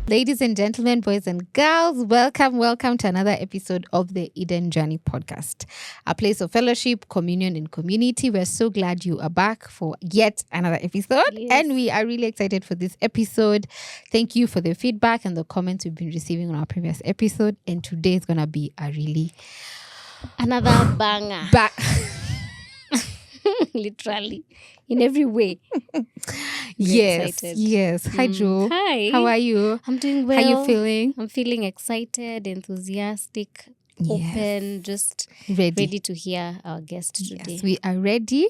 Ladies and gentlemen, boys and girls, welcome to another episode of the Eden Journey podcast, a place of fellowship, communion, and community. We're so glad you are back for yet another episode, and we are really excited for this episode. Thank you for the feedback and the comments we've been receiving on our previous episode, and today is going to be a really another banger. Literally, in every way. Yes. Hi, Jo. Hi. How are you? I'm doing well. How are you feeling? I'm feeling excited, enthusiastic, open, just ready to hear our guest today. Yes, we are ready.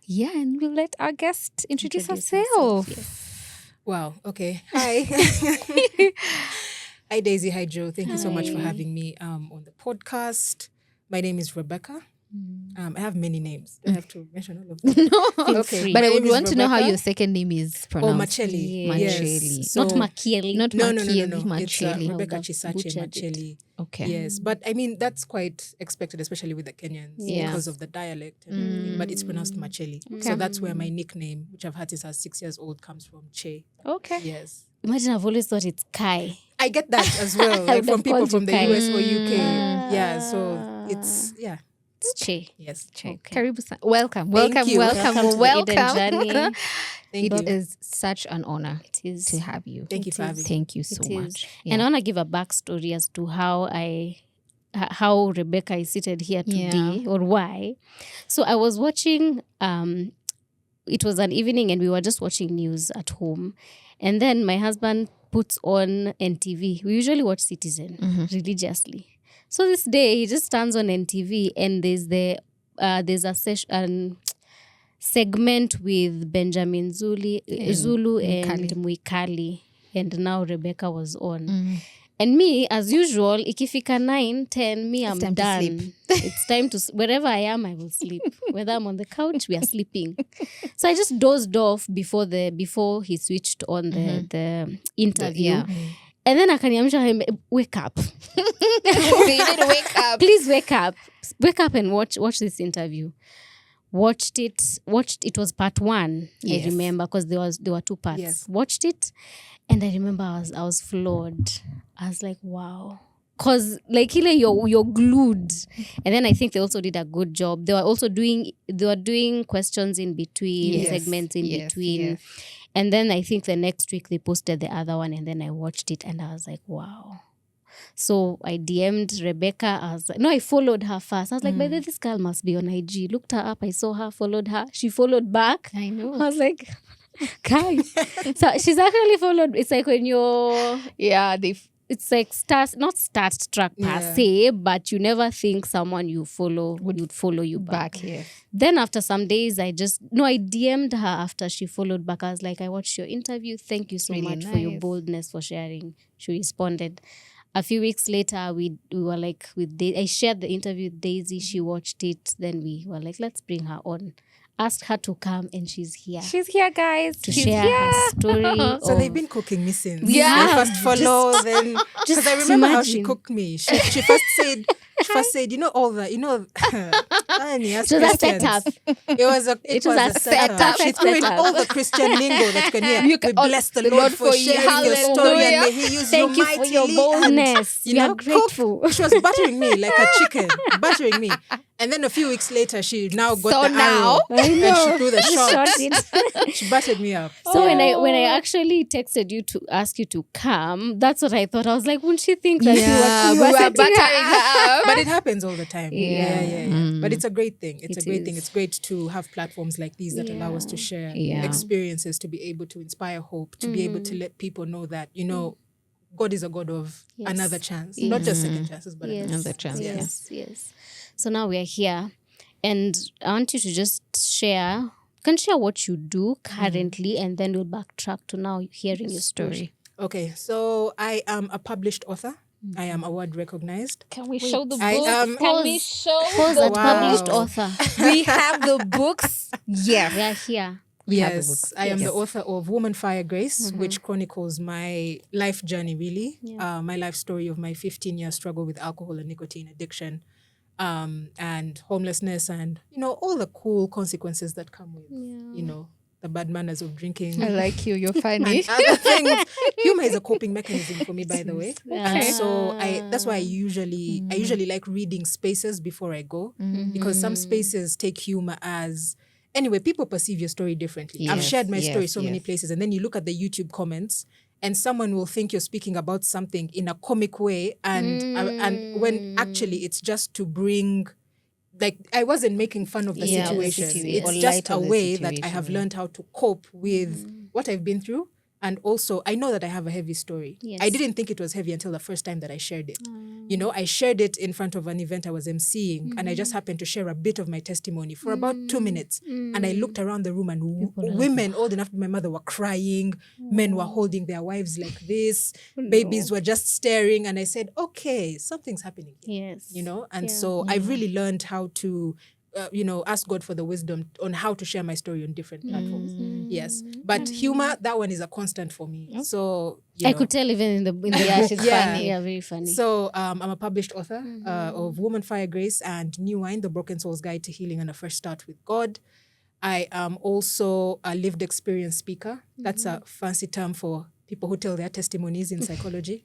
Yeah, and we'll let our guest introduce herself. Yes. Wow. Okay. Hi. Hi, Daisy. Hi, Joe. Thank you so much for having me on the podcast. My name is Rebecca. I have many names. I have to mention all of them. No. Okay. But I would want to know how your second name is pronounced. Makyeli. Makyeli. Yes. So, Not Makyeli. Not No. Makyeli. It's Makyeli. Rebecca Chisache Makyeli. Okay. Yes. But I mean, that's quite expected, especially with the Kenyans because of the dialect and everything. But it's pronounced Makyeli. Okay. So that's where my nickname, which I've had since I was 6 years old, comes from. Che. Okay. Yes. Imagine I've always thought it's Kai. I get that as well, I like would from have people called from you the Kai. US or UK. Yeah. So it's It's Che. Yes. Okay. Karibu sana. Welcome Thank you. Welcome to the Eden Journey. Thank It you. is such an honor It is. to have you. Thank you for having me. Thank you so It is. much. And I want to give a backstory as to how Rebecca is seated here today or why. So I was watching, it was an evening and we were just watching news at home. And then my husband puts on NTV. We usually watch Citizen religiously. So this day he just turns on NTV and there's a segment with Benjamin Zulu and Mwikali. And now Rebecca was on. And me, as usual, ikifika 9, 10, I'm time to done. sleep. It's time to, wherever I am, I will sleep. Whether I'm on the couch, we are sleeping. So I just dozed off before he switched on the interview. And then akaniamsha him, wake up. You need to wake up. Please wake up. Wake up and watch this interview. Watched it was part 1. Yes. I remember because there were 2 parts. Yes. Watched it and I remember I was floored. I was like, wow. Cause like you're glued. And then I think they also did a good job. They were doing questions in between, segments in between. Yes. And then I think the next week they posted the other one and then I watched it and I was like, wow. So I DM'd Rebecca. I followed her first. I was like, by the way, this girl must be on IG. Looked her up. I saw her, followed her. She followed back. I know. I was like, Kai. So she's actually followed. It's like when you're... It's like not starstruck per se, but you never think someone you follow would follow you back. Then after some days, I DM'd her after she followed back. I was like, I watched your interview. Thank you so much for your boldness, for sharing. She responded. A few weeks later, we were like, I shared the interview with Daisy. She watched it. Then we were like, let's bring her on. Asked her to come and she's here. She's here, guys. To share her story. So they've been cooking me since. Yeah. I first follow, then because I remember how she cooked me. She first said, you know all that, you know. It was a setup. It was a setup. She threw in all the Christian lingo that you can hear. We bless the Lord for sharing your story and may He use you Thank you for your boldness. We are grateful. She was buttering me like a chicken, buttering me. And then a few weeks later, she now got the arrow and she threw the shot. She buttered me up. So when I actually texted you to ask you to come, that's what I thought. I was like, wouldn't she think that you were buttering her up? But it happens all the time. Yeah. But it's a great thing. It's It a great is. thing. It's great to have platforms like these that allow us to share experiences, to be able to inspire hope, to be able to let people know that, God is a God of another chance. Not just second chances, but Another chance. Yes. So now we are here. And I want you to just share what you do currently and then we'll backtrack to now hearing your story. Okay, so I am a published author. I am award recognized. Can we show the books? I am- Can we show Pause the at published Wow. author. We have the books. Yes. We are here. We have the Yes, books. I am Yes. the author of Woman Fire Grace, which chronicles my life journey, really. My life story of my 15-year struggle with alcohol and nicotine addiction, and homelessness, and all the cool consequences that come with the bad manners of drinking. I like you. You're funny. And other things. Humor is a coping mechanism for me, by the way. And so that's why I usually like reading spaces before I go, because some spaces take humor as, anyway, people perceive your story differently. Yes, I've shared my story so many places, and then you look at the YouTube comments and someone will think you're speaking about something in a comic way, and when actually it's just to bring, like, I wasn't making fun of the situation. It's just a way that I have learned how to cope with what I've been through. And also, I know that I have a heavy story. Yes. I didn't think it was heavy until the first time that I shared it. You know, I shared it in front of an event I was emceeing, and I just happened to share a bit of my testimony for about 2 minutes. And I looked around the room, and women old enough to be my mother were crying. Men were holding their wives like this. Babies were just staring. And I said, okay, something's happening here. Yes. You know, and so I've really learned how to ask God for the wisdom on how to share my story on different platforms. Yes. But humor, that one is a constant for me. So, I could tell even in the she's funny. Yeah, very funny. So, I'm a published author of Woman, Fire, Grace, and New Wine, The Broken Soul's Guide to Healing and a Fresh Start with God. I am also a lived experience speaker. That's a fancy term for people who tell their testimonies in psychology.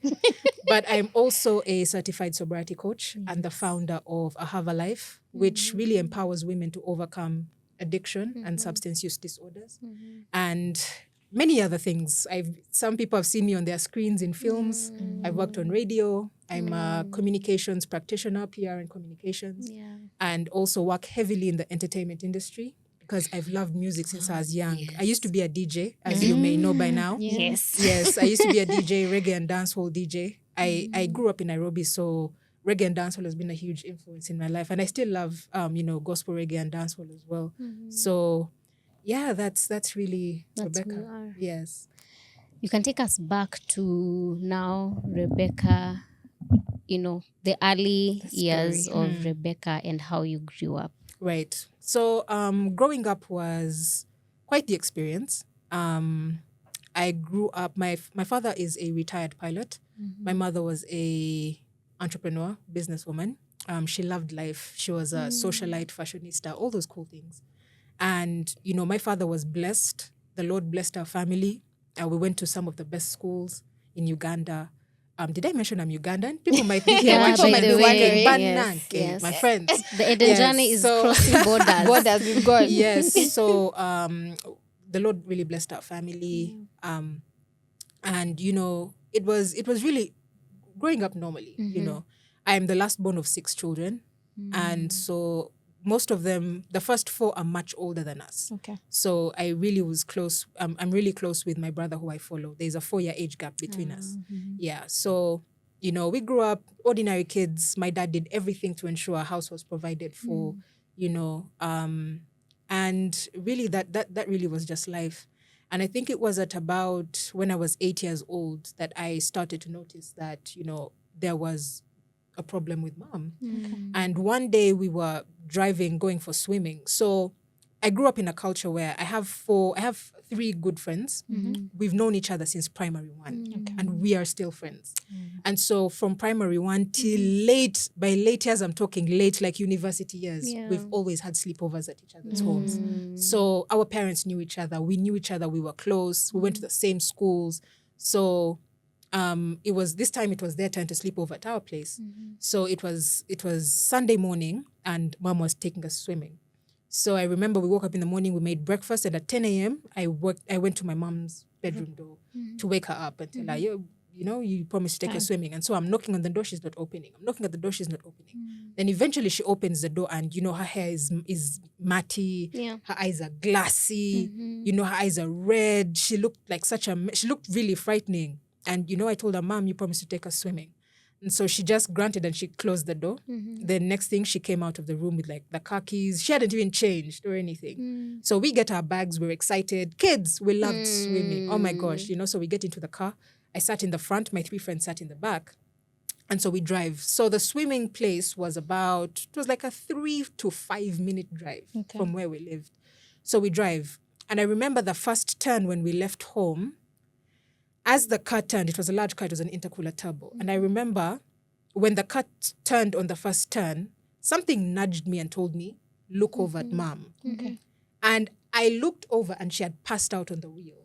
But I'm also a certified sobriety coach and the founder of A Have a Life, which really empowers women to overcome addiction and substance use disorders. And many other things. Some people have seen me on their screens in films. I've worked on radio. I'm a communications practitioner, PR and communications. And also work heavily in the entertainment industry, because I've loved music since I was young. Yes. I used to be a DJ, as you may know by now. Yes, I used to be a DJ, reggae and dancehall DJ. I grew up in Nairobi, so reggae and dancehall has been a huge influence in my life. And I still love, gospel reggae and dancehall as well. So, yeah, that's really Rebecca. Yes. You can take us back to now, Rebecca, the early years of Rebecca and how you grew up. Right. So growing up was quite the experience. I grew up, my father is a retired pilot. My mother was a entrepreneur, businesswoman. She loved life. She was a socialite, fashionista, all those cool things. And, my father was blessed. The Lord blessed our family. We went to some of the best schools in Uganda. Did I mention I'm Ugandan? People might be here. People might be wondering, yes. My friends. The Eden journey is crossing borders. Borders with God. Yes. So the Lord really blessed our family. And, it was really growing up normally, I'm the last born of 6 children. And so most of them, the first 4 are much older than us. Okay. So I really was close. I'm really close with my brother who I follow. There's a 4-year age gap between us. Yeah. So, we grew up ordinary kids. My dad did everything to ensure our house was provided for, and really that really was just life. And I think it was at about when I was 8 years old that I started to notice that, there was a problem with mom. And one day we were driving, going for swimming. So I grew up in a culture where I have 3 good friends. We've known each other since primary 1 and we are still friends. And so from primary 1 till late, by late years, I'm talking late, like university years, we've always had sleepovers at each other's homes. So our parents knew each other. We knew each other. We were close. We went to the same schools. So it was their turn to sleep over at our place. So it was Sunday morning and mom was taking us swimming. So I remember we woke up in the morning, we made breakfast, and at 10 a.m. I went to my mom's bedroom door to wake her up and tell her, you promised to take her swimming. And so I'm knocking on the door, she's not opening. I'm knocking at the door, she's not opening. Then eventually she opens the door and, her hair is matty, her eyes are glassy, her eyes are red. She looked like she looked really frightening. And, I told her, Mom, you promised to take us swimming. And so she just granted and she closed the door. The next thing, she came out of the room with like the car keys. She hadn't even changed or anything. So we get our bags. We're excited. Kids, we loved swimming. Oh my gosh, so we get into the car. I sat in the front. My 3 friends sat in the back. And so we drive. So the swimming place was it was like a 3 to 5 minute drive from where we lived. So we drive. And I remember the first turn when we left home. As the car turned, it was a large car, it was an intercooler turbo. And I remember when the car turned on the first turn, something nudged me and told me, look over at Mom. And I looked over and she had passed out on the wheel.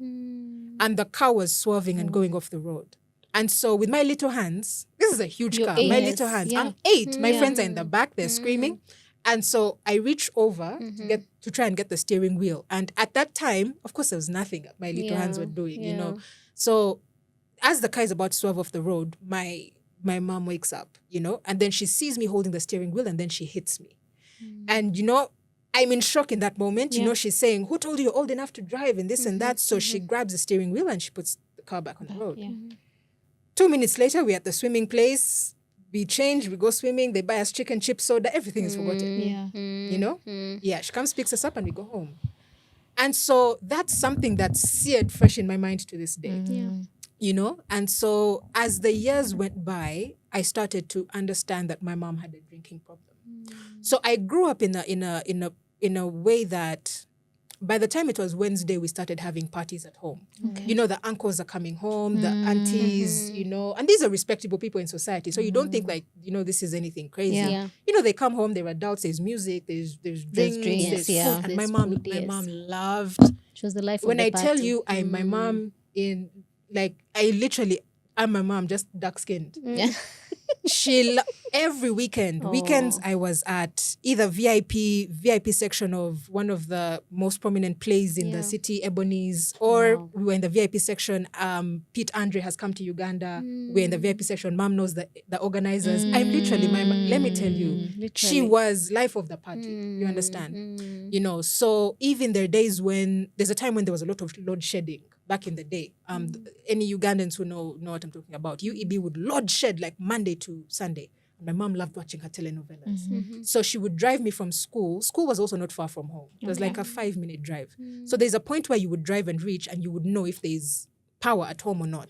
And the car was swerving and going off the road. And so with my little hands, this is a huge car, my little hands, I'm 8. My friends are in the back, they're screaming. And so I reached over to try and get the steering wheel. And at that time, of course, there was nothing that my little hands were doing, you know. So as the car is about to swerve off the road, my mom wakes up, you know, and then she sees me holding the steering wheel and then she hits me. And, you know, I'm in shock in that moment. You know, she's saying, who told you you're old enough to drive and this and that? So she grabs the steering wheel and she puts the car back on the road. 2 minutes later, we're at the swimming place. We change, we go swimming. They buy us chicken, chips, soda. Everything is forgotten. You know? Yeah, she comes, picks us up, and we go home. And so that's something that's seared fresh in my mind to this day. You know? And so as the years went by, I started to understand that my mom had a drinking problem. So I grew up in a way that by the time it was Wednesday, we started having parties at home. You know, the uncles are coming home, the aunties, you know, and these are respectable people in society. So you don't think like, you know, this is anything crazy. You know, they come home, they're adults, there's music, there's drinks, there's food. And my mom loved. She was the life when of the I party. tell you, I'm my mom I'm my mom, just dark-skinned. Every weekends I was at either VIP section of one of the most prominent plays in the city, Ebony's, or we were in the VIP section. Pete Andre has come to Uganda. We're in the VIP section. Mom knows the organizers. I'm literally, let me tell you, she was life of the party. You understand? You know, so even there are days when, there's a time when there was a lot of load shedding. Back in the day, any Ugandans who know what I'm talking about, UEB would load shed like Monday to Sunday. My mom loved watching her telenovelas. So she would drive me from school. School was also not far from home. It was like a 5-minute drive. So there's a point where you would drive and reach and you would know if there's power at home or not.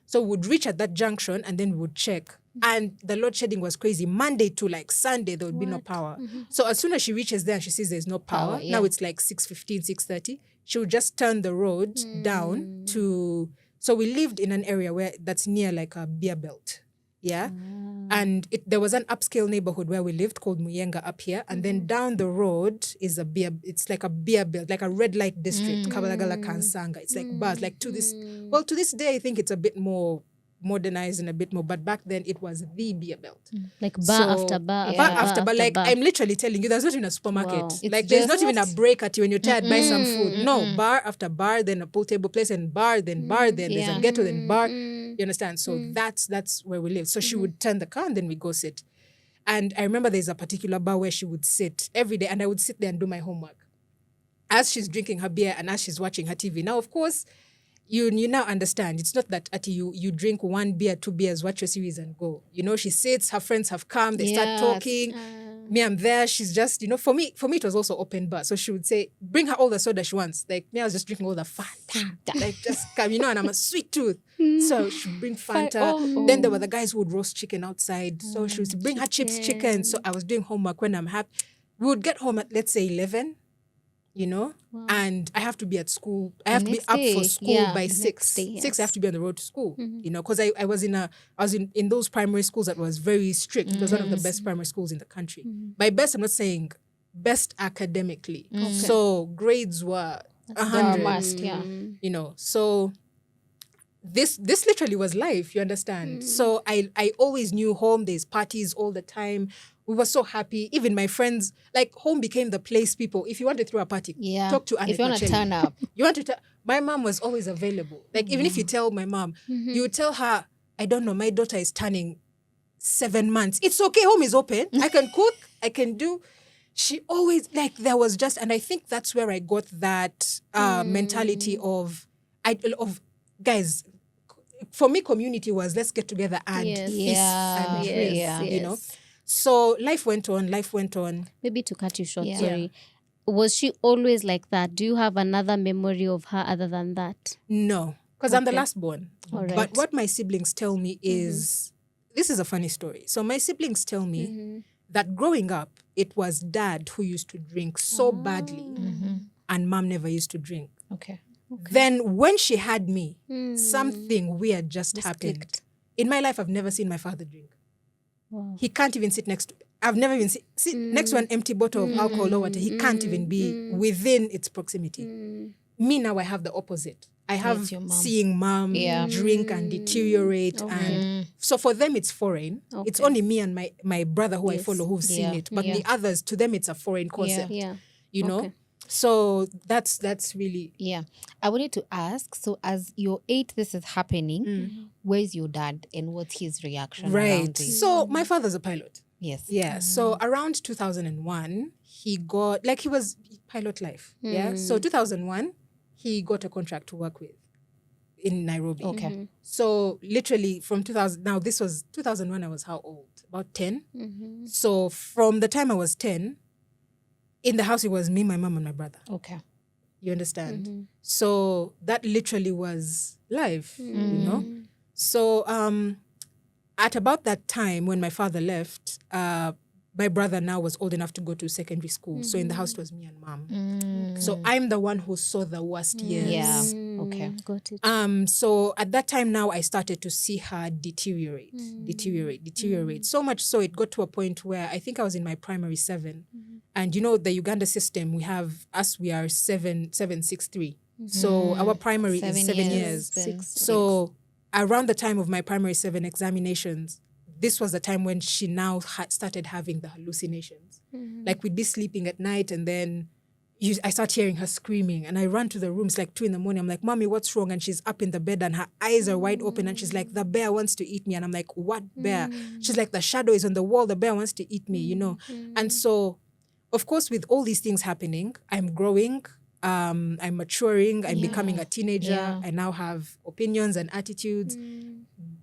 So we would reach at that junction and then we would check. And the load shedding was crazy. Monday to like Sunday, there would be no power. So as soon as she reaches there and she sees there's no power, now it's like 6:15, 6:30, she would just turn the road down to... So we lived in an area that's near like a beer belt. And there was an upscale neighborhood where we lived called Muyenga up here. And then down the road is it's like a beer belt, like a red light district, Kabalagala Kansanga. It's like bars, like to this day, I think it's a bit more modernized and a bit more, but back then it was the beer belt. Like bar after bar. Like bar. I'm literally telling you, there's not even a supermarket. Like there's not even a break at you when you're tired, buy some food. No, bar after bar, then a pool table place and bar, then there's a ghetto, then bar. You understand? So that's where we live. So she would turn the car and then we go sit. And I remember there's a particular bar where she would sit every day and I would sit there and do my homework as she's drinking her beer and as she's watching her TV. Now, of course, you now understand. It's not that you drink 1 beer, 2 beers, watch your series and go. You know, she sits, her friends have come, they start talking. Me, I'm there. She's just, you know, for me, it was also open bar. So she would say, bring her all the soda she wants. Like me, I was just drinking all the Fanta. Like just come, you know, and I'm a sweet tooth. So she'd bring Fanta. Then there were the guys who would roast chicken outside. So she would bring her chips, chicken. So I was doing homework when I'm happy. We would get home at, let's say, 11. You know, and I have to be at school. I have to be up for school by 6. 6, I have to be on the road to school. You know, because I was in those primary schools that was very strict. It was one of the best primary schools in the country. By best, I'm not saying best academically. So grades were 100. You know, so this literally was life. You understand? So I always knew home. There's parties all the time. We were so happy. Even my friends, like home became the place people, if you want to throw a party, talk to Anne. If you want to turn up. My mom was always available. Like even if you tell my mom, you would tell her, I don't know, my daughter is turning 7 months. It's okay, home is open. I can cook, I can do. She always, like there was just, and I think that's where I got that mentality of guys, for me community was let's get together and feast and drink, you know. So life went on. Maybe to cut you short, sorry. Was she always like that? Do you have another memory of her other than that? No, because I'm the last born. Right. But what my siblings tell me is, this is a funny story. So my siblings tell me that growing up, it was dad who used to drink so badly and mom never used to drink. Okay. Then when she had me, something weird just happened. In my life, I've never seen my father drink. Wow. He can't even sit next to... I've never even seen next to an empty bottle of alcohol or water. He can't even be within its proximity. Me now, I have the opposite. I have seeing mom drink and deteriorate. And so for them, it's foreign. Okay. It's only me and my brother who I follow who've seen it. But the others, to them, it's a foreign concept. You know? Okay. So that's really... Yeah. I wanted to ask, so as you're 8, this is happening, where's your dad and what's his reaction? Right. So my father's a pilot. Yes. Yeah. So around 2001, he got... Like, he was pilot life. Yeah. So 2001, he got a contract to work with in Nairobi. Okay. So literally from 2000... Now, this was 2001, I was how old? About 10. So from the time I was 10... In the house, it was me, my mom, and my brother. Okay. You understand? So that literally was life, you know? So at about that time when my father left, my brother now was old enough to go to secondary school. So in the house, it was me and mom. So I'm the one who saw the worst years. Yeah. Okay. Got it. So at that time now, I started to see her deteriorate. So much so it got to a point where I think I was in my primary 7. And you know, the Uganda system, we are 763. So our primary is 7 years. So around the time of my primary 7 examinations, this was the time when she now started having the hallucinations. Like, we'd be sleeping at night and then I start hearing her screaming and I run to the room. It's like 2 a.m. I'm like, Mommy, what's wrong? And she's up in the bed and her eyes are wide open and she's like, the bear wants to eat me. And I'm like, what bear? She's like, the shadow is on the wall. The bear wants to eat me, you know? And so, of course, with all these things happening, I'm growing, I'm maturing, I'm becoming a teenager. I now have opinions and attitudes.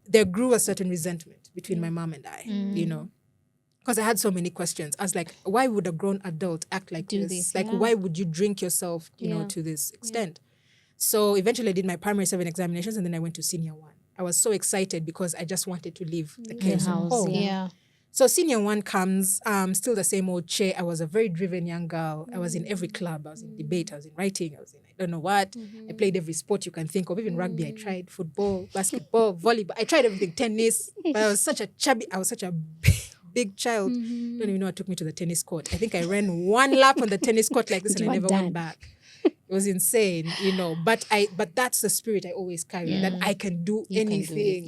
There grew a certain resentment between my mom and I, you know, because I had so many questions. I was like, why would a grown adult act like this? Like, why would you drink yourself, you know, to this extent? So eventually I did my primary 7 examinations and then I went to senior 1. I was so excited because I just wanted to leave the chaos of home. So senior 1 comes, still the same old Che. I was a very driven young girl. I was in every club. I was in debate. I was in writing. I was in I don't know what. I played every sport you can think of. Even rugby, I tried. Football, basketball, volleyball. I tried everything. Tennis. But I was such a big child. Don't even know what took me to the tennis court. I think I ran 1 lap on the tennis court like this and I never went back. It was insane, you know. But that's the spirit I always carry, that I can do anything.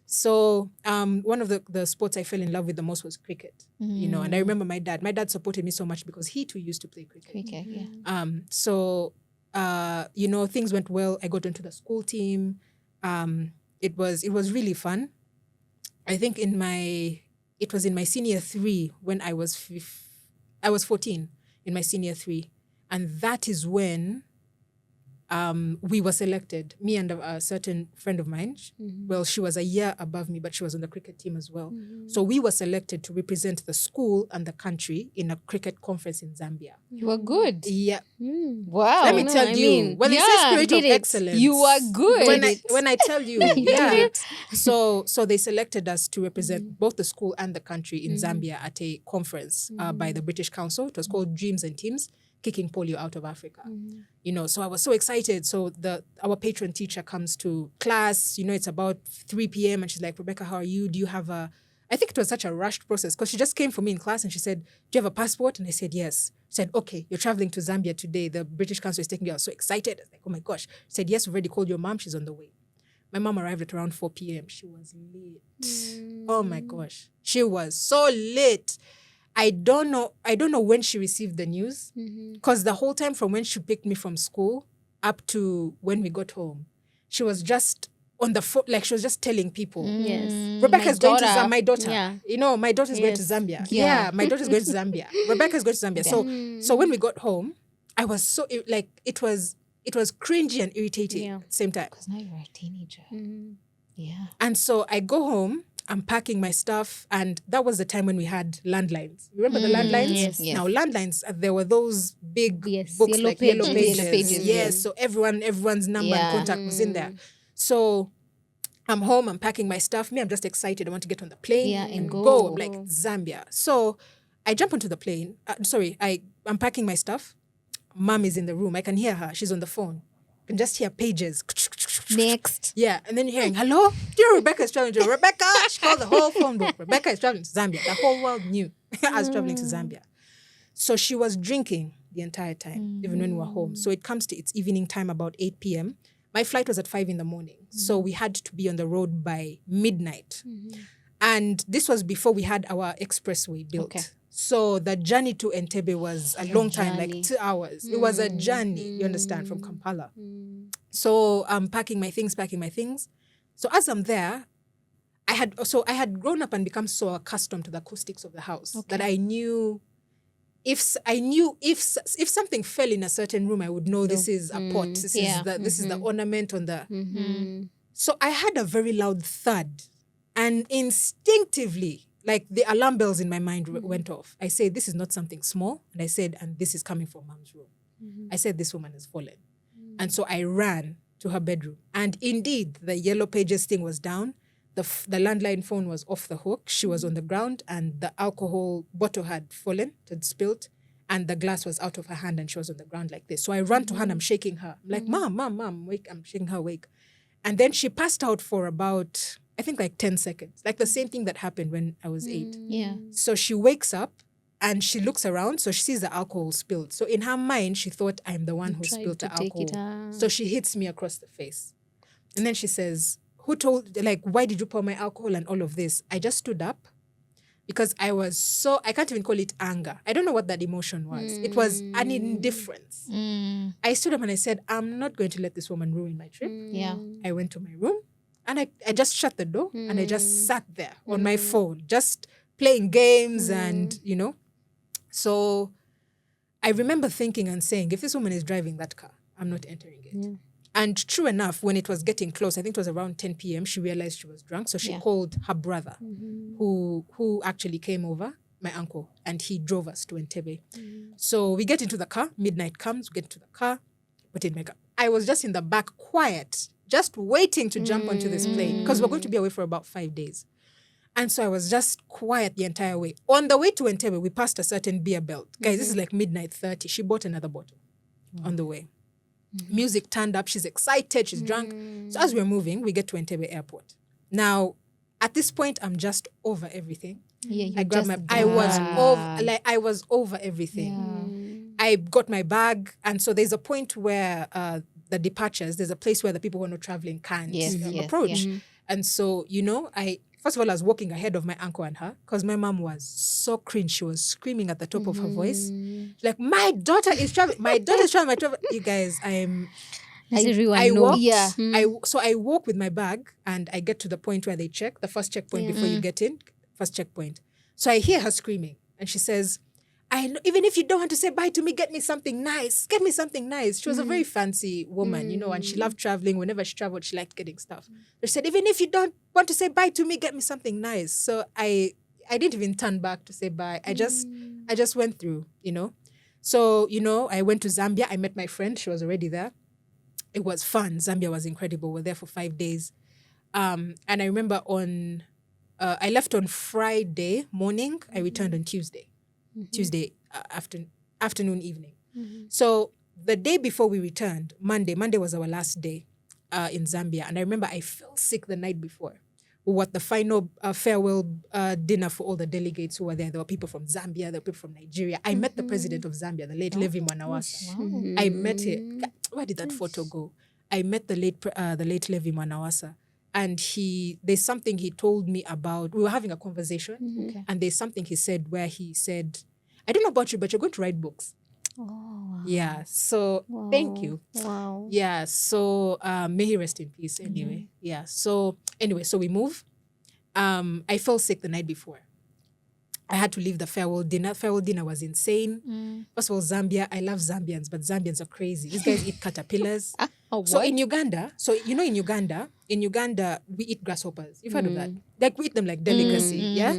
So one of the sports I fell in love with the most was cricket, you know, and I remember my dad supported me so much because he too used to play cricket. So, you know, things went well. I got into the school team. It was really fun. I think it was in my senior 3 when I was 14 in my senior 3. And that is when we were selected, me and a certain friend of mine. Well, she was a year above me, but she was on the cricket team as well. So we were selected to represent the school and the country in a cricket conference in Zambia. You were good. Yeah. Wow. Let me tell you, when they say spirit of excellence, you are good. When I tell you, So they selected us to represent both the school and the country in Zambia at a conference by the British Council. It was called Dreams and Teams, Kicking Polio Out of Africa. You know, so I was so excited. So our patron teacher comes to class, you know, it's about 3 p.m. and she's like, Rebecca, how are you? Do you have I think it was such a rushed process because she just came for me in class and she said, do you have a passport? And I said, yes. She said, okay, you're traveling to Zambia today. The British Council is taking you. I was so excited. I was like, oh my gosh. She said, yes, we've already called your mom. She's on the way. My mom arrived at around 4 p.m. She was lit. Oh my gosh. She was so lit. I don't know when she received the news because the whole time from when she picked me from school up to when we got home, she was just on the phone, like she was just telling people. Rebecca's going to Zambia. My daughter, you know, my daughter's going to Zambia. Yeah, my daughter's going to Zambia. Rebecca's going to Zambia. So when we got home, I was so it was cringy and irritating at the same time. Because now you're a teenager. Yeah. And so I go home. I'm packing my stuff, and that was the time when we had landlines. Remember the landlines? Yes. Now landlines, there were those big books yellow like yellow pages. pages. Yes, so everyone's number and contact was in there. So I'm home, I'm packing my stuff. Me, I'm just excited. I want to get on the plane and go. I'm like, Zambia. So I jump onto the plane. I'm packing my stuff. Mom is in the room. I can hear her. She's on the phone. I can just hear pages. Next. Yeah, and then you're hearing, hello? Do you know Rebecca is traveling to Rebecca? She called the whole phone book. Rebecca is traveling to Zambia. The whole world knew I was traveling to Zambia. So she was drinking the entire time, even when we were home. So it comes to its evening time, about 8 p.m. My flight was at 5 a.m. So we had to be on the road by midnight. And this was before we had our expressway built. Okay. So the journey to Entebbe was a long time, like 2 hours. It was a journey, you understand, from Kampala. So I'm packing my things. So as I'm there, I had grown up and become so accustomed to the acoustics of the house that I knew if something fell in a certain room, I would know this is a pot. This is the ornament on the. So I had a very loud thud, and instinctively, like the alarm bells in my mind went off. I said, this is not something small. And I said, and this is coming from mom's room. I said, this woman has fallen. And so I ran to her bedroom. And indeed, the Yellow Pages thing was down. The landline phone was off the hook. She was on the ground, and the alcohol bottle had fallen, had spilled, and the glass was out of her hand, and she was on the ground like this. So I ran to her and I'm shaking her. I'm like, Mom, wake. I'm shaking her awake. And then she passed out for about, I think, like 10 seconds. Like the same thing that happened when I was 8. Yeah. So she wakes up and she looks around. So she sees the alcohol spilled. So in her mind, she thought I'm the one who spilled the alcohol. So she hits me across the face. And then she says, who told, like, why did you pour my alcohol and all of this? I just stood up because I was I can't even call it anger. I don't know what that emotion was. It was an indifference. I stood up and I said, I'm not going to let this woman ruin my trip. Yeah. I went to my room and I just shut the door and I just sat there on my phone, just playing games and, So I remember thinking and saying, if this woman is driving that car, I'm not entering it. Yeah. And true enough, when it was getting close, I think it was around 10 p.m., she realized she was drunk. So she called her brother, who actually came over, my uncle, and he drove us to Entebbe. So we get into the car, midnight comes, we get into the car, put in makeup. I was just in the back, quiet, just waiting to jump onto this plane because we're going to be away for about 5 days. And so I was just quiet the entire way. On the way to Entebbe, we passed a certain beer belt. Guys, this is like midnight 30. She bought another bottle on the way. Music turned up. She's excited. She's drunk. So as we're moving, we get to Entebbe Airport. Now, at this point, I'm just over everything. Yeah, I grabbed I was over everything. I got my bag, and so there's a point where the departures. There's a place where the people who are not traveling can't approach. And so First of all, I was walking ahead of my uncle and her because my mom was so cringe. She was screaming at the top of her voice. She's like, my daughter is traveling. My daughter is traveling. You guys, I walked. Yeah. So I walk with my bag and I get to the point where they check, the first checkpoint before you get in, first checkpoint. So I hear her screaming and she says, I know, even if you don't want to say bye to me, get me something nice. Get me something nice. She was a very fancy woman, and she loved traveling. Whenever she traveled, she liked getting stuff. She said, even if you don't want to say bye to me, get me something nice. So I didn't even turn back to say bye. I just went through, So, I went to Zambia. I met my friend. She was already there. It was fun. Zambia was incredible. We were there for 5 days. And I remember I left on Friday morning. I returned on Tuesday. Tuesday afternoon, evening. So the day before we returned, Monday was our last day in Zambia. And I remember I fell sick the night before. We were at the final farewell dinner for all the delegates who were there. There were people from Zambia, there were people from Nigeria. I met the president of Zambia, the late Levi Mwanawasa. Wow. I met him. Where did that photo go? I met the late Levi Mwanawasa. And there's something he told me about. We were having a conversation, and there's something he said where he said, I don't know about you, but you're going to write books. Oh, wow. Yeah, so thank you. Wow. Yeah, so may he rest in peace anyway. Yeah, so anyway, so we move. I fell sick the night before. I had to leave the farewell dinner. Farewell dinner was insane. First of all, Zambia, I love Zambians, but Zambians are crazy. These guys eat caterpillars. So in Uganda, in Uganda, we eat grasshoppers. You've heard of that? Like we eat them like delicacy, yeah?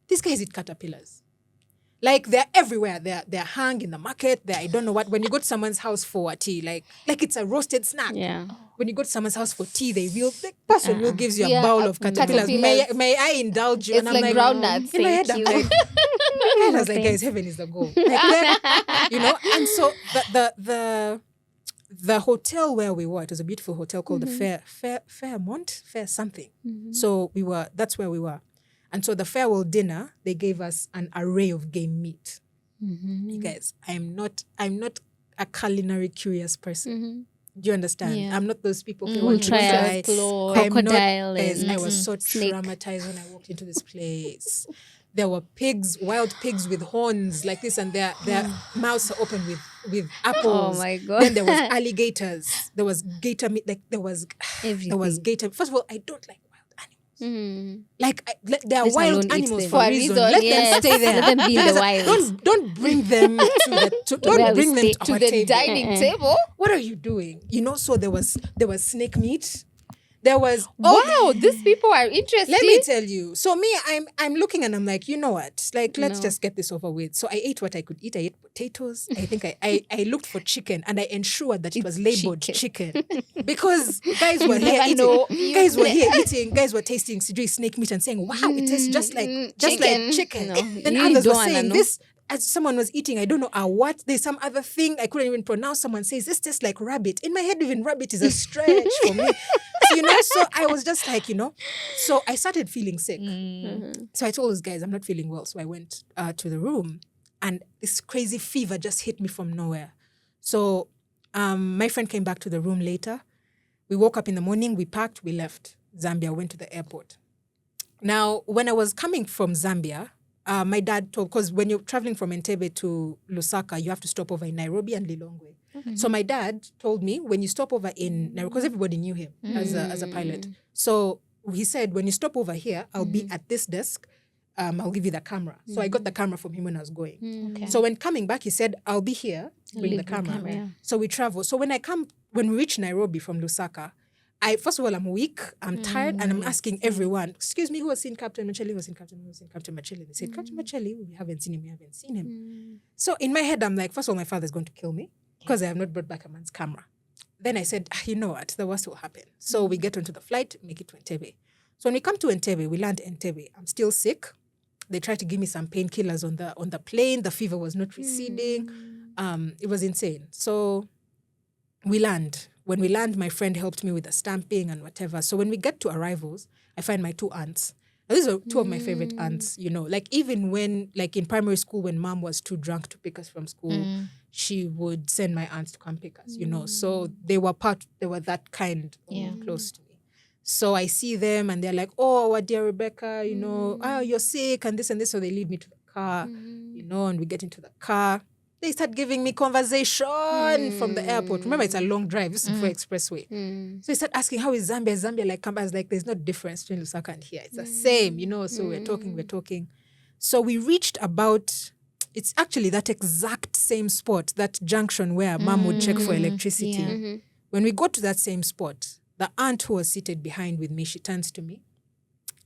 These guys eat caterpillars. Like they're everywhere. They're hung in the market. I don't know what. When you go to someone's house for a tea, like it's a roasted snack. Yeah. When you go to someone's house for tea, the person will gives you a bowl of caterpillars. May I indulge you? It's and I'm like groundnuts. In my head, I'm like, I was like, guys, heaven is the goal. And so the hotel where we were, it was a beautiful hotel called the Fairmont something. So that's where we were. And so the farewell dinner, they gave us an array of game meat. You guys, I'm not a culinary curious person. Do you understand? Yeah. I'm not those people who want to try crocodile. I was so traumatized when I walked into this place. There were pigs, wild pigs with horns like this, and their mouths are open with apples. Oh my God. Then there was alligators. There was gator meat. Like there was gator. First of all, I don't like wild animals. Like they are wild animals for a reason. Let them stay there. Let them be in the wild. Don't bring them to the dining table. What are you doing? So there was snake meat. There was wow, these people are interesting. Let me tell you. So me, I'm looking and I'm like, you know what? Like, let's just get this over with. So I ate what I could eat. I ate potatoes. I think I looked for chicken and I ensured that it was labeled chicken. Because guys were here eating. Guys were tasting snake meat and saying, wow, it tastes just like chicken. No, then others were saying this. As someone was eating, I don't know what. There's some other thing I couldn't even pronounce. Someone says, this tastes like rabbit. In my head, even rabbit is a stretch for me. So I was just like, So I started feeling sick. So I told those guys, I'm not feeling well. So I went to the room and this crazy fever just hit me from nowhere. So my friend came back to the room later. We woke up in the morning, we packed, we left Zambia, went to the airport. Now, when I was coming from Zambia, my dad told, because when you're traveling from Entebbe to Lusaka, you have to stop over in Nairobi and Lilongwe. So my dad told me, when you stop over in Nairobi, because everybody knew him as a pilot. So he said, when you stop over here, I'll be at this desk. I'll give you the camera. So I got the camera from him when I was going. Okay. So when coming back, he said, I'll be here, bring the camera. Yeah. So we travel. So when we reach Nairobi from Lusaka, first of all, I'm weak, I'm tired, and I'm asking everyone, excuse me, who has seen Captain Makyeli? Who has seen Captain Makyeli? They said, Captain Makyeli, we haven't seen him. So in my head, I'm like, first of all, my father's going to kill me because I have not brought back a man's camera. Then I said, you know what, the worst will happen. So we get onto the flight, make it to Entebbe. So when we come to Entebbe, we land Entebbe. I'm still sick. They tried to give me some painkillers on the plane. The fever was not receding. It was insane. So we land. When we land, my friend helped me with the stamping and whatever. So when we get to arrivals, I find my two aunts. Now, these are two of my favorite aunts, Like even when, like in primary school, when mom was too drunk to pick us from school, she would send my aunts to come pick us, So they were that kind of close to me. So I see them and they're like, oh, our dear Rebecca, you're sick and this and this. So they lead me to the car, and we get into the car. They start giving me conversation from the airport. Remember, it's a long drive. This is for expressway. So they start asking, how is Zambia? Is Zambia like Kampala? I was like, there's no difference between Lusaka and here. It's the same, So we're talking. So we reached it's actually that exact same spot, that junction where mom would check for electricity. Yeah. When we got to that same spot, the aunt who was seated behind with me, she turns to me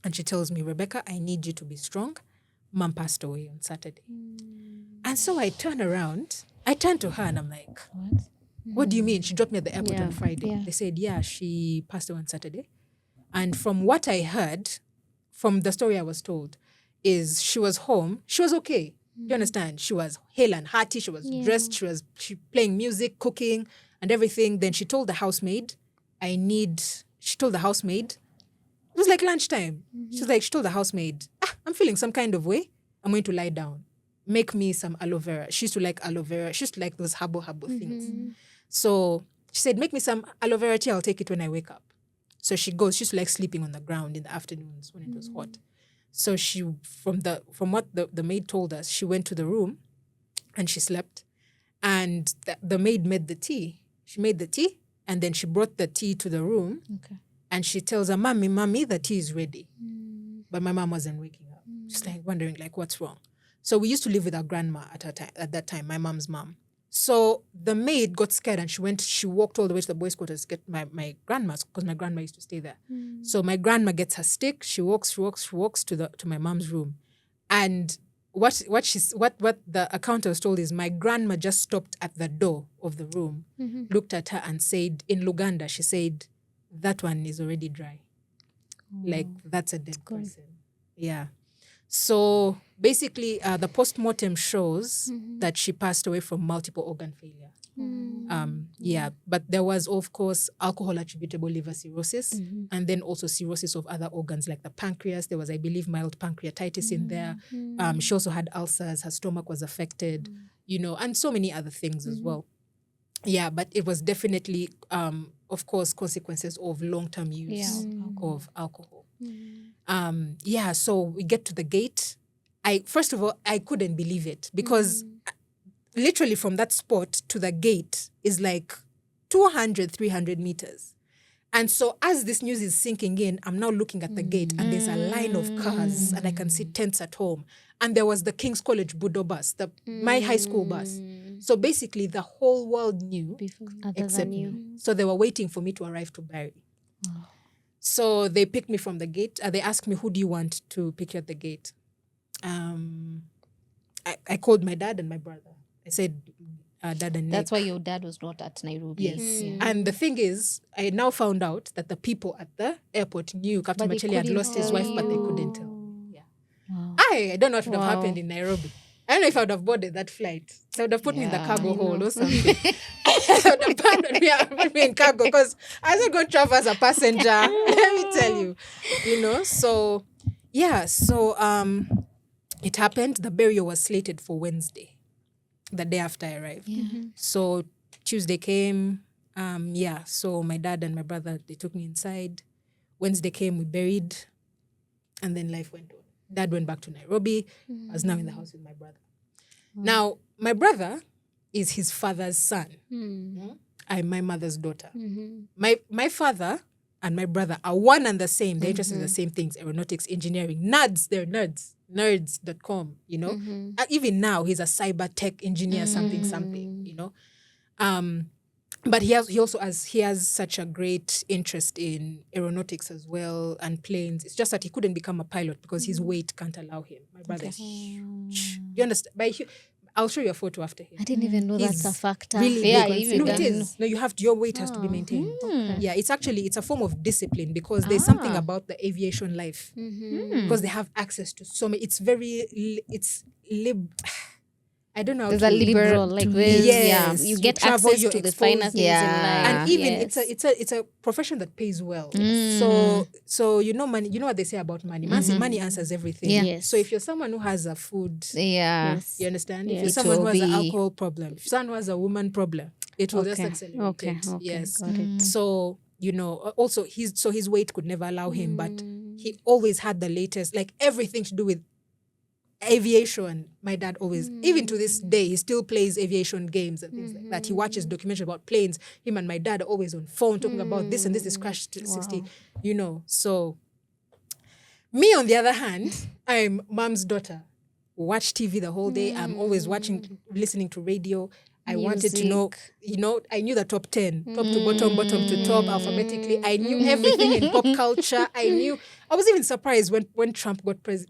and she tells me, Rebecca, I need you to be strong. Mom passed away on Saturday. And so I turn around. I turn to her and I'm like, what do you mean? She dropped me at the airport on Friday. Yeah. They said, she passed away on Saturday. And from what I heard, from the story I was told, is she was home. She was okay. Do you understand? She was hale and hearty. She was dressed. She was playing music, cooking and everything. Then she told the housemaid, she told the housemaid, it was like lunchtime. She told the housemaid, I'm feeling some kind of way. I'm going to lie down. Make me some aloe vera. She used to like aloe vera. She used to like those herbal things. So she said, make me some aloe vera tea. I'll take it when I wake up. So she goes. She used to like sleeping on the ground in the afternoons when it was hot. So she, from what the maid told us, she went to the room and she slept. And the maid made the tea. She made the tea and then she brought the tea to the room. Okay. And she tells her, Mommy, the tea is ready. But my mom wasn't waking up. She's like wondering like, what's wrong? So we used to live with our grandma at that time, my mom's mom. So the maid got scared and she walked all the way to the boys' quarters to get my grandma's, because my grandma used to stay there. So my grandma gets her stick. She walks to my mom's room. And what the accountant was told is my grandma just stopped at the door of the room, looked at her and said, in Luganda, she said, that one is already dry. Like, that's a dead person. Yeah. So basically, the post-mortem shows that she passed away from multiple organ failure. But there was, of course, alcohol attributable liver cirrhosis, and then also cirrhosis of other organs like the pancreas. There was, I believe, mild pancreatitis in there. She also had ulcers. Her stomach was affected, and so many other things as well. Yeah, but it was definitely, of course, consequences of long-term use of alcohol. So we get to the gate. First of all, I couldn't believe it because literally from that spot to the gate is like 200, 300 meters. And so as this news is sinking in, I'm now looking at the gate and there's a line of cars and I can see tents at home. And there was the King's College Budo bus, my high school bus. So basically the whole world knew except me. So they were waiting for me to arrive to bury. So they picked me from the gate. They asked me, who do you want to pick you at the gate? I called my dad and my brother. I said, Dad and Nick. That's why your dad was not at Nairobi. Yes. And the thing is, I now found out that the people at the airport knew Captain Makyeli had lost his wife, but they couldn't tell. Yeah. Wow. I don't know what would have happened in Nairobi. I don't know if I would have boarded that flight. So I would have put me in the cargo hold or something. I would have put me in cargo because I wasn't going to travel as a passenger. Let me tell you. So it happened. The burial was slated for Wednesday, the day after I arrived. So Tuesday came. So my dad and my brother, they took me inside. Wednesday came, we buried. And then life went on. Dad went back to Nairobi. I was now in the house with my brother. Now, my brother is his father's son. I'm my mother's daughter. My father and my brother are one and the same. They're interested in the same things, aeronautics, engineering. Nerds, they're nerds. Nerds.com, Even now, he's a cyber tech engineer, something. But he has such a great interest in aeronautics as well and planes. It's just that he couldn't become a pilot because his weight can't allow him. My brother is huge. You understand? I'll show you a photo after him. I didn't even know that's a factor. Really big. No, it is. No, your weight has to be maintained. Yeah, it's a form of discipline because there's something about the aviation life. Because they have access to so many. It's very, I don't know. There's a liberal, like yes, you get travel, access to the finer things in life. And even it's a profession that pays well. So money. You know what they say about money. Money answers everything. Yes. So if you're someone who has a food, you understand. If you're It someone who will has an be- alcohol problem, if someone who has a woman problem, it will just accelerate Okay. it. Yes. Got it. So also his weight could never allow him, but he always had the latest, like everything to do with aviation. My dad always, even to this day, he still plays aviation games and things like that. He watches documentaries about planes. Him and my dad are always on phone talking about this and this is crash 60, So me, on the other hand, I'm mom's daughter. Watch TV the whole day. I'm always listening to radio. I wanted to know, I knew the top 10, top to bottom, bottom to top, alphabetically. I knew everything in pop culture. I was even surprised when Trump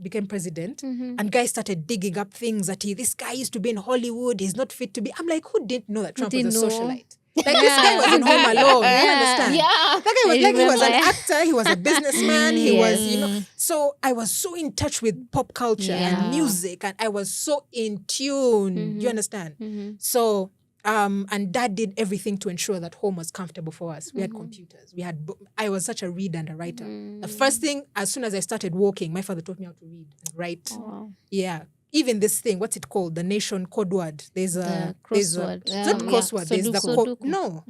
became president and guys started digging up things that this guy used to be in Hollywood, he's not fit to be. I'm like, who didn't know that Trump was a socialite? Like this guy was in Home Alone, you understand? Yeah. That guy was like, he was an actor, he was a businessman, he was, So I was so in touch with pop culture and music, and I was so in tune. You understand? So, and Dad did everything to ensure that home was comfortable for us. We had computers, I was such a reader and a writer. The first thing, as soon as I started walking, my father taught me how to read and write. Wow. Yeah. Even this thing, what's it called? The nation code word. There's a crossword. it's not crossword. There's the code. No,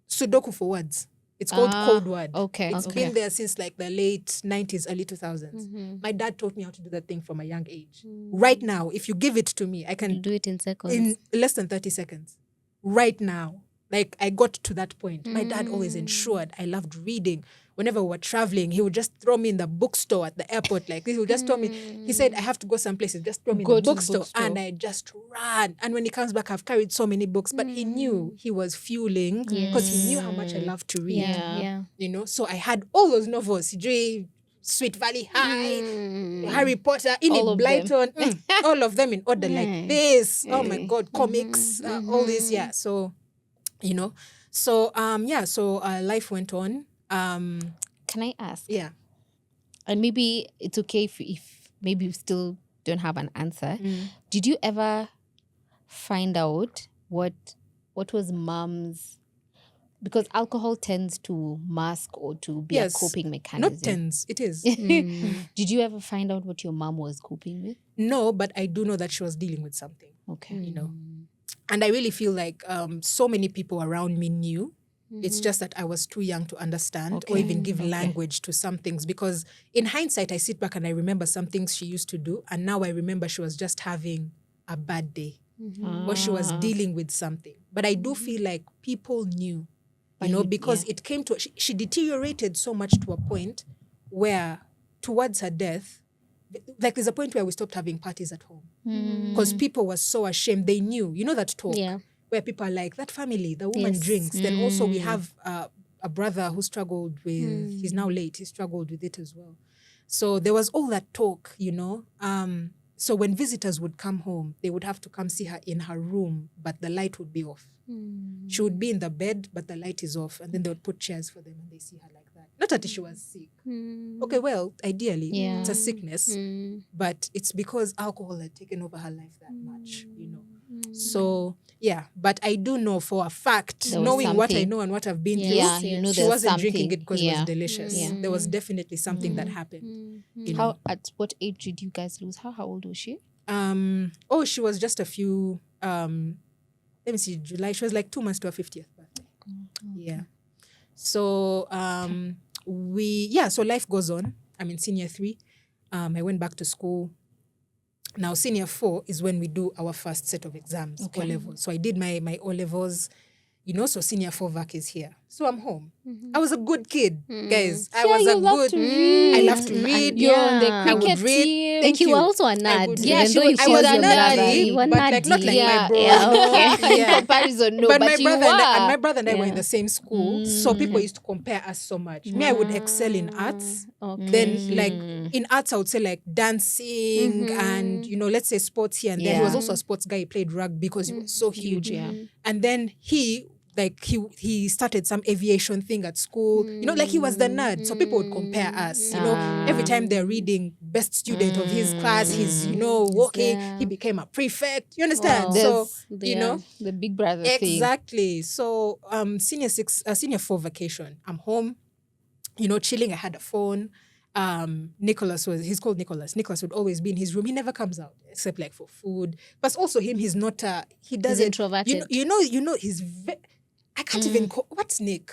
Sudoku for words. It's called code word. Okay. It's been there since like the late 90s, early 2000s. My dad taught me how to do that thing from a young age. Right now, if you give it to me, I can Do it in seconds. in less than 30 seconds. Right now, like I got to that point. My dad always ensured I loved reading. Whenever we were traveling, he would just throw me in the bookstore at the airport. Like he would just throw me. He said, I have to go someplace. Just throw me in the bookstore. And I just ran. And when he comes back, I've carried so many books. But he knew he was fueling because he knew how much I loved to read. Yeah. So I had all those novels. Sweet Valley High, Harry Potter, Enid Blyton, all of them in order like this. Oh my God, comics, all this, So, So life went on. Can I ask? Yeah. And maybe it's okay if maybe you still don't have an answer. Did you ever find out what was mom's, because alcohol tends to mask or to be a coping mechanism. Not tends, it is. Did you ever find out what your mom was coping with? No, but I do know that she was dealing with something. Okay. You know, and I really feel like so many people around me knew. It's just that I was too young to understand or even give language to some things, because in hindsight, I sit back and I remember some things she used to do, and now I remember she was just having a bad day or she was dealing with something. But I do feel like people knew, you know, because it came to, she deteriorated so much to a point where towards her death, like there's a point where we stopped having parties at home because people were so ashamed. They knew, you know, that talk where people are like, that family, the woman drinks. Then also we have a brother who struggled with, he's now late, he struggled with it as well. So there was all that talk, you know. So when visitors would come home, they would have to come see her in her room, but the light would be off. She would be in the bed, but the light is off. And then they would put chairs for them and they see her like that. Not that she was sick. Okay, well, ideally, it's a sickness. But it's because alcohol had taken over her life that much, you know. So, yeah. But I do know for a fact, knowing what I know and what I've been through, you know, she wasn't drinking it because it was delicious. There was definitely something that happened. You know? At what age did you guys lose her? How old was she? She was just a few... let me see, July. She was like 2 months to her 50th birthday. Yeah. So so life goes on. I'm in senior 3. I went back to school. Now senior 4 is when we do our first set of exams, O-levels. So I did my O-levels, you know, so senior 4 VAC is here. So I'm home. I was a good kid, guys. I was a good... I love to read. You're on the I would cricket read. team. Thank you you. were also a nerd. Yeah, I was a nerdy, but like not like my bro. In comparison, no, but but my brother and I were in the same school, so people used to compare us so much. Me, I would excel in arts. Then, like in arts, I would say like dancing and, you know, let's say sports here and there. He was also a sports guy. He played rugby because he was so huge. And then he started some aviation thing at school. You know, like he was the nerd. So people would compare us. You know, every time they're reading best student of his class, he's, you know, walking. He became a prefect. You understand? Wow. So, you know. The big brother thing. Exactly. So senior 4 vacation. I'm home, you know, chilling. I had a phone. He's called Nicholas. Nicholas would always be in his room. He never comes out except like for food. But also him, he's not, he doesn't. He's introverted. You know, he's I can't even call, what's Nick?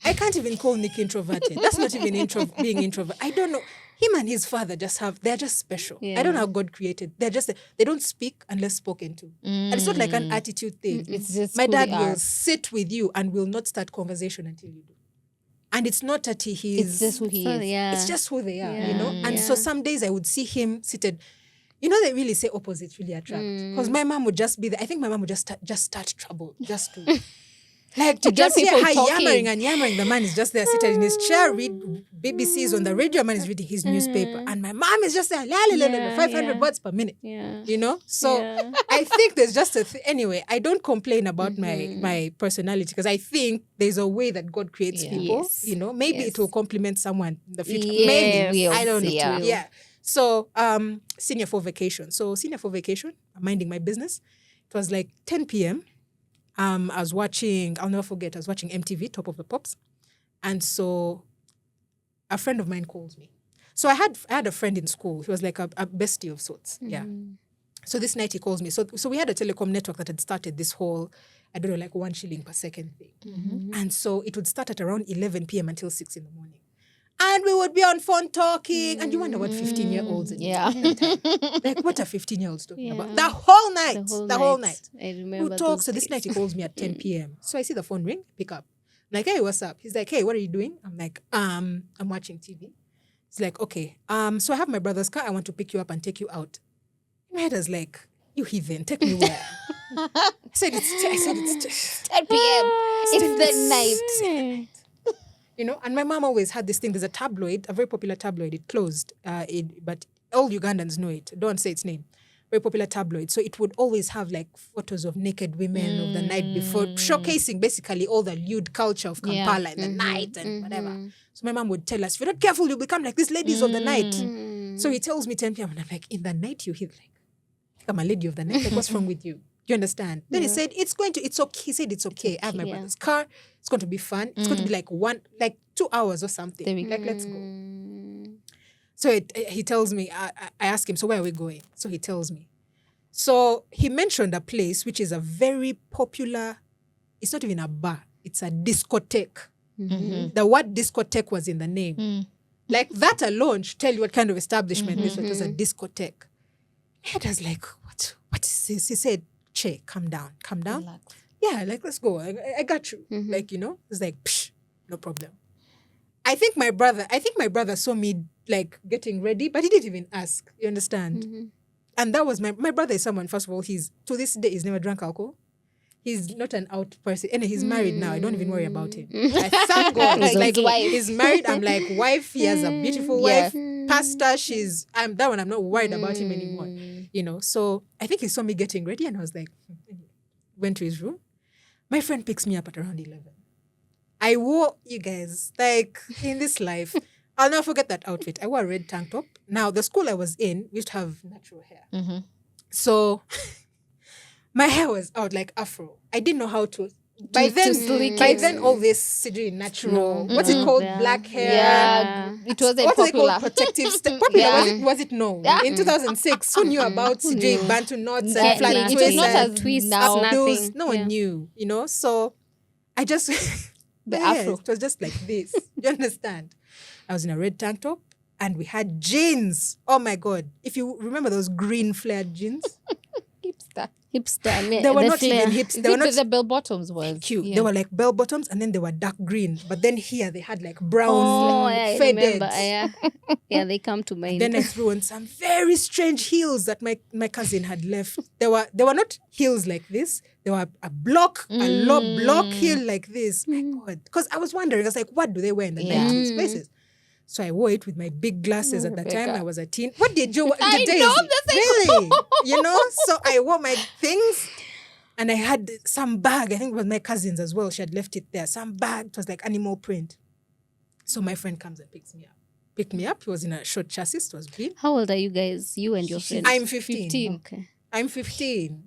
I can't even call Nick introverted. That's not even being introvert. I don't know. Him and his father they're just special. I don't know how God created. They don't speak unless spoken to. And it's not like an attitude thing. It's just my dad will sit with you and will not start conversation until you do. And it's not that it's just who he is. It's just who they are, you know? And so some days I would see him seated. You know, they really say opposites really attract. Because my mom would just be there. I think my mom would just start trouble just to... Like to just hear her yammering. The man is just there seated in his chair, read BBC's on the radio. Man is reading his newspaper. And my mom is just there, 500 words per minute. You know? So I think there's just anyway, I don't complain about my personality because I think there's a way that God creates people. You know? Maybe it will complement someone in the future. Maybe. I don't know. Yeah. So senior 4 vacation. So senior 4 vacation, I'm minding my business. It was like 10 p.m. I was watching, I'll never forget, I was watching MTV, Top of the Pops. And so a friend of mine calls me. So I had a friend in school. He was like a bestie of sorts. Yeah. So this night he calls me. So we had a telecom network that had started this whole, I don't know, like 1 shilling per second thing. And so it would start at around 11 p.m. until 6 in the morning. And we would be on phone talking. And you wonder what 15-year-olds like, what are 15-year-olds talking about? The whole night. I remember. We talk. So this night he calls me at 10 p.m. So I see the phone ring, pick up. I'm like, hey, what's up? He's like, hey, what are you doing? I'm like, I'm watching TV. He's like, okay. So I have my brother's car. I want to pick you up and take you out. My head is like, you heathen, take me where? I said it's 10 p.m. It's the night. You know, and my mom always had this thing. There's a tabloid, a very popular tabloid. It closed, but all Ugandans know it. Don't say its name. Very popular tabloid. So it would always have like photos of naked women of the night before, showcasing basically all the lewd culture of Kampala in the night and whatever. So my mom would tell us, if you're not careful, you'll become like these ladies of the night. So he tells me 10 p.m. and I'm like, in the night you hit like I'm a lady of the night. Like, what's wrong with you? You understand? Then he said, it's okay. He said, it's okay. I have my brother's car. It's going to be fun. It's going to be like 2 hours or something. Like, let's go. So he tells me, I ask him, so where are we going? So he tells me. So he mentioned a place which is a very popular, it's not even a bar, it's a discotheque. The word discotheque was in the name. Like that alone should tell you what kind of establishment this was. It was a discotheque. And I was like, what is this? He said, Che, calm down. Relax. Yeah, like, let's go. I got you. Like, it's like, psh, no problem. I think my brother saw me like getting ready, but he didn't even ask. You understand? And that was my brother is someone, first of all, to this day, he's never drank alcohol. He's not an out person. And he's married now. I don't even worry about him. I thank God. Like he's married. I'm like, wife, he has a beautiful wife. Pastor, that one, I'm not worried about him anymore. So I think he saw me getting ready and I was like, went to his room. My friend picks me up at around 11. I wore, you guys, like in this life, I'll never forget that outfit. I wore a red tank top. Now, the school I was in, we used to have natural hair. So my hair was out like afro. I didn't know how to. By then, all this natural. What's it called? Black hair. Yeah, it wasn't what popular. They called protective. Popular was it? No. Yeah. In 2006, who knew about Bantu knots and flat It was twists not and as twists, now. nothing. No one knew, So I just the afro. It was just like this. You understand? I was in a red tank top and we had jeans. Oh my God! If you remember those green flared jeans. Hipster. They were not even hipster. They were not the bell bottoms was cute. Yeah. They were like bell bottoms and then they were dark green. But then here they had like brown faded. Yeah, they come to mind. Then I threw on some very strange heels that my cousin had left. They were not heels like this. They were a low block heel like this. My God. Because I was wondering, I was like, what do they wear in the 90s places? So I wore it with my big glasses at the time. I was a teen. What did you wear? I know the thing. Really? So I wore my things and I had some bag. I think it was my cousin's as well. She had left it there. Some bag. It was like animal print. So my friend comes and picks me up. Picked me up. He was in a short chassis. It was green. How old are you guys? You and your friend? I'm 15. Okay. I'm 15.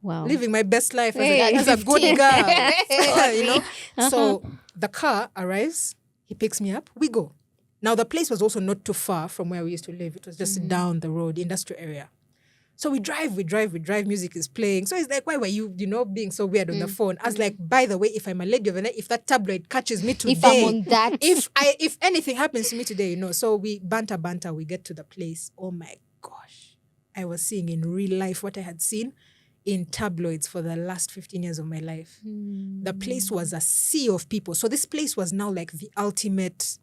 Wow. Living my best life as a good girl. So the car arrives. He picks me up. We go. Now, the place was also not too far from where we used to live. It was just down the road, industrial area. So we drive, music is playing. So he's like, why were you, being so weird on the phone? I was like, by the way, if I'm a lady of the night, if that tabloid catches me today. If I'm on that. If anything happens to me today, So we banter, we get to the place. Oh my gosh. I was seeing in real life what I had seen in tabloids for the last 15 years of my life. The place was a sea of people. So this place was now like the ultimate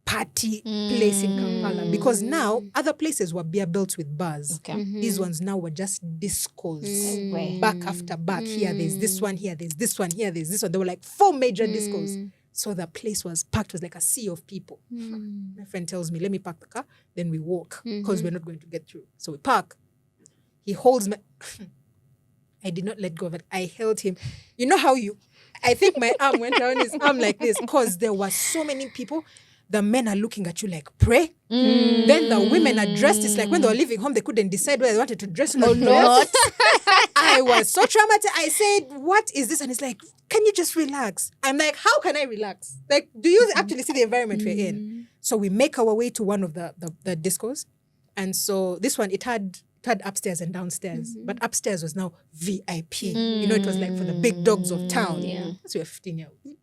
party place in Kampala, because now other places were beer belts with bars. Okay. These ones now were just discos, back after back. Here there's this one, here there's this one, here there's this one. There were like 4 major discos. So the place was packed. It was like a sea of people. My friend tells me, let me park the car. Then we walk because we're not going to get through. So we park. He holds me. I did not let go of it. I held him. You know how I think my arm went around his arm like this because there were so many people. The men are looking at you like, pray. Then the women are dressed. It's like when they were leaving home, they couldn't decide whether they wanted to dress or not. I was so traumatized. I said, what is this? And it's like, can you just relax? I'm like, how can I relax? Like, do you actually see the environment we're in? So we make our way to one of the discos. And so this one, it had upstairs and downstairs. But upstairs was now VIP. It was like for the big dogs of town. Yeah. So we're 15-year-olds,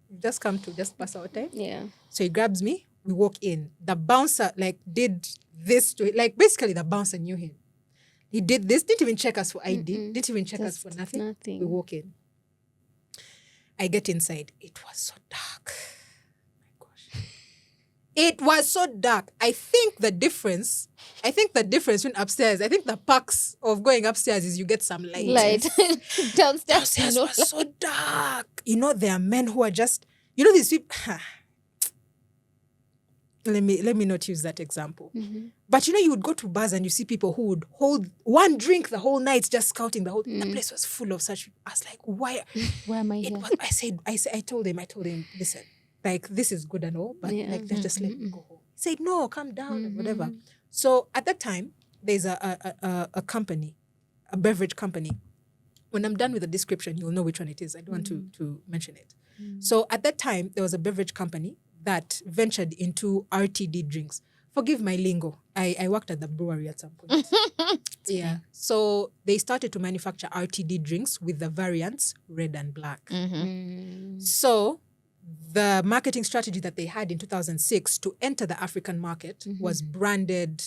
We've just come to just pass our time. Yeah. So he grabs me, we walk in. The bouncer did this to it. Basically the bouncer knew him. He did this, didn't even check us for ID, didn't even check us for nothing. We walk in. I get inside. It was so dark. Oh my gosh. It was so dark. I think the difference between upstairs, I think the perks of going upstairs is you get some light. Downstairs was so dark. There are men who are just, these people. Let me not use that example. But you would go to bars and you see people who would hold one drink the whole night, just scouting the whole. The place was full of such. I was like, why am I here? I told him, listen, this is good and all, but let's just let me go home. He said, no, calm down and whatever. So at that time, there's a company, a beverage company. When I'm done with the description, you'll know which one it is. I don't want to mention it. So at that time, there was a beverage company that ventured into RTD drinks. Forgive my lingo. I worked at the brewery at some point. Yeah. So they started to manufacture RTD drinks with the variants red and black. So the marketing strategy that they had in 2006 to enter the African market was branded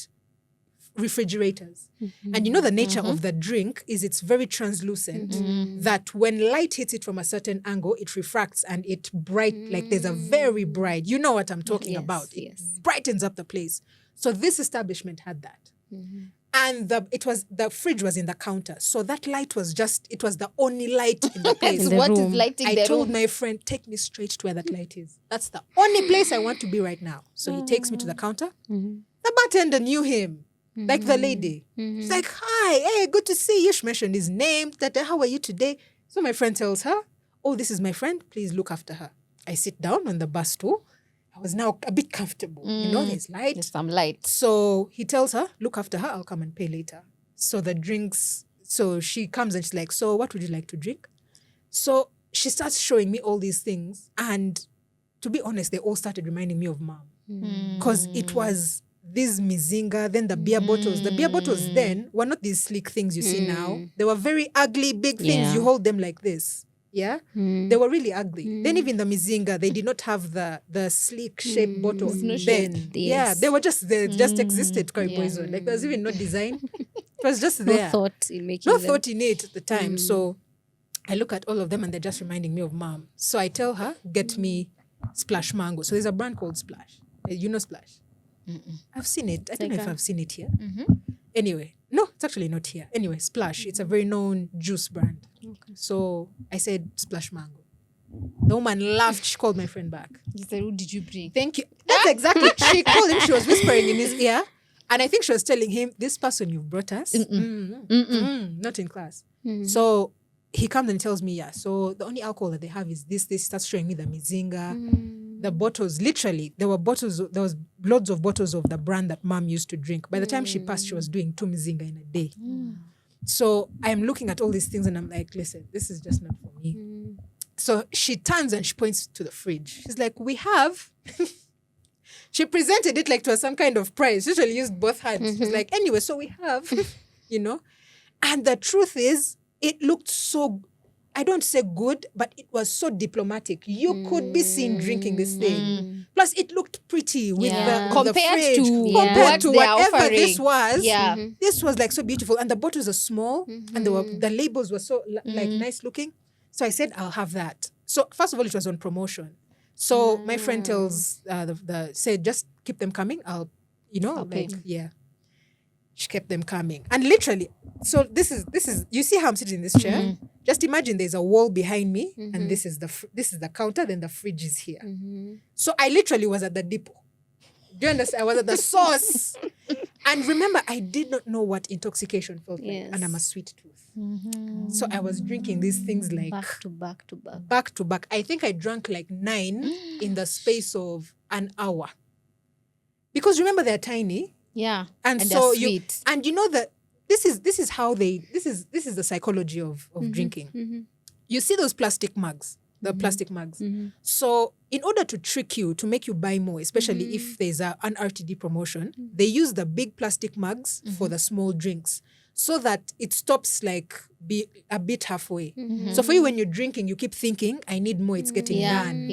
refrigerators. And you know the nature of the drink is it's very translucent, that when light hits it from a certain angle, it refracts and it like there's a very bright, you know what I'm talking about. It brightens up the place. So this establishment had that. And the fridge was in the counter. So that light was it was the only light in the place. What is lighting the room? I told my friend, take me straight to where that light is. That's the only place I want to be right now. So he takes me to the counter. The bartender knew him. Like the lady. She's like, hi, hey, good to see you. She mentioned his name. How are you today? So my friend tells her, oh, this is my friend. Please look after her. I sit down on the bus stool. I was now a bit comfortable. You know, there's light. There's some light. So he tells her, look after her. I'll come and pay later. So the drinks, so she comes and she's like, so what would you like to drink? So she starts showing me all these things. And to be honest, they all started reminding me of mom. Because it was this mizinga, then the beer bottles. The beer bottles then were not these sleek things you see now. They were very ugly, big things. You hold them like this. Yeah? They were really ugly. Then even the mizinga, they did not have the sleek shape bottle then. Yeah, they were they just existed, poison. Like there was even no design. It was just there. No thought in making No thought in it at the time. So I look at all of them and they're just reminding me of mom. So I tell her, get me Splash Mango. So there's a brand called Splash. You know Splash? I've seen it. I don't know if I've seen it here. Anyway, no, it's actually not here. Anyway, Splash. It's a very known juice brand. So I said Splash Mango. The woman laughed. She called my friend back. He said, who did you bring? Thank you. That's exactly. She called him. She was whispering in his ear. And I think she was telling him, this person you've brought us, not in class. So he comes and tells me, yeah, so the only alcohol that they have is this. They starts showing me the mizinga. The bottles, literally, there was loads of bottles of the brand that mom used to drink. By the time she passed, she was doing 2 mizinga in a day. So I'm looking at all these things and I'm like, listen, this is just not for me. So she turns and she points to the fridge. She's like, we have... She presented it like it was some kind of prize. She usually used both hands. She's like, anyway, so we have, you know. And the truth is, it looked so... I don't say good, but it was so diplomatic. You could be seen drinking this thing. Plus, it looked pretty with the compared fridge. Compared to whatever this was. This was like so beautiful. And the bottles are small. And the labels were so like nice looking. So I said, I'll have that. So first of all, it was on promotion. So my friend tells, said, just keep them coming. I'll pay. Yeah. She kept them coming. And literally, so this is, you see how I'm sitting in this chair? Just imagine there's a wall behind me and this is the counter, then the fridge is here. So I literally was at the depot. Do you understand? I was at the source. And remember, I did not know what intoxication felt like. And I'm a sweet tooth. So I was drinking these things like... Back to back to back. Back to back. I think I drank like 9 in the space of an hour. Because remember, they're tiny. Yeah. And so sweet. You know that this is the psychology of drinking. You see those plastic mugs, plastic mugs. So in order to trick you, to make you buy more, especially if there's an RTD promotion, they use the big plastic mugs for the small drinks so that it stops like a bit halfway. So for you, when you're drinking, you keep thinking, I need more, it's getting done.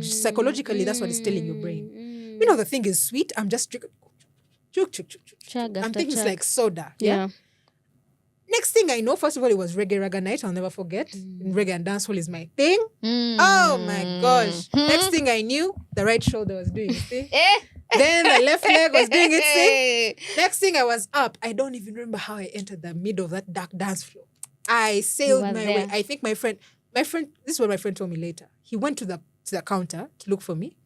Psychologically, that's what it's telling your brain. You know, the thing is sweet. I'm just drinking. I'm thinking it's like soda. Yeah. Next thing I know, first of all, it was reggae raga night. I'll never forget. Reggae and dancehall is my thing. Oh my gosh. Next thing I knew, the right shoulder was doing its thing. Then the left leg was doing its thing. Next thing I was up. I don't even remember how I entered the middle of that dark dance floor. I sailed my way. I think my friend, this is what my friend told me later. He went to the counter to look for me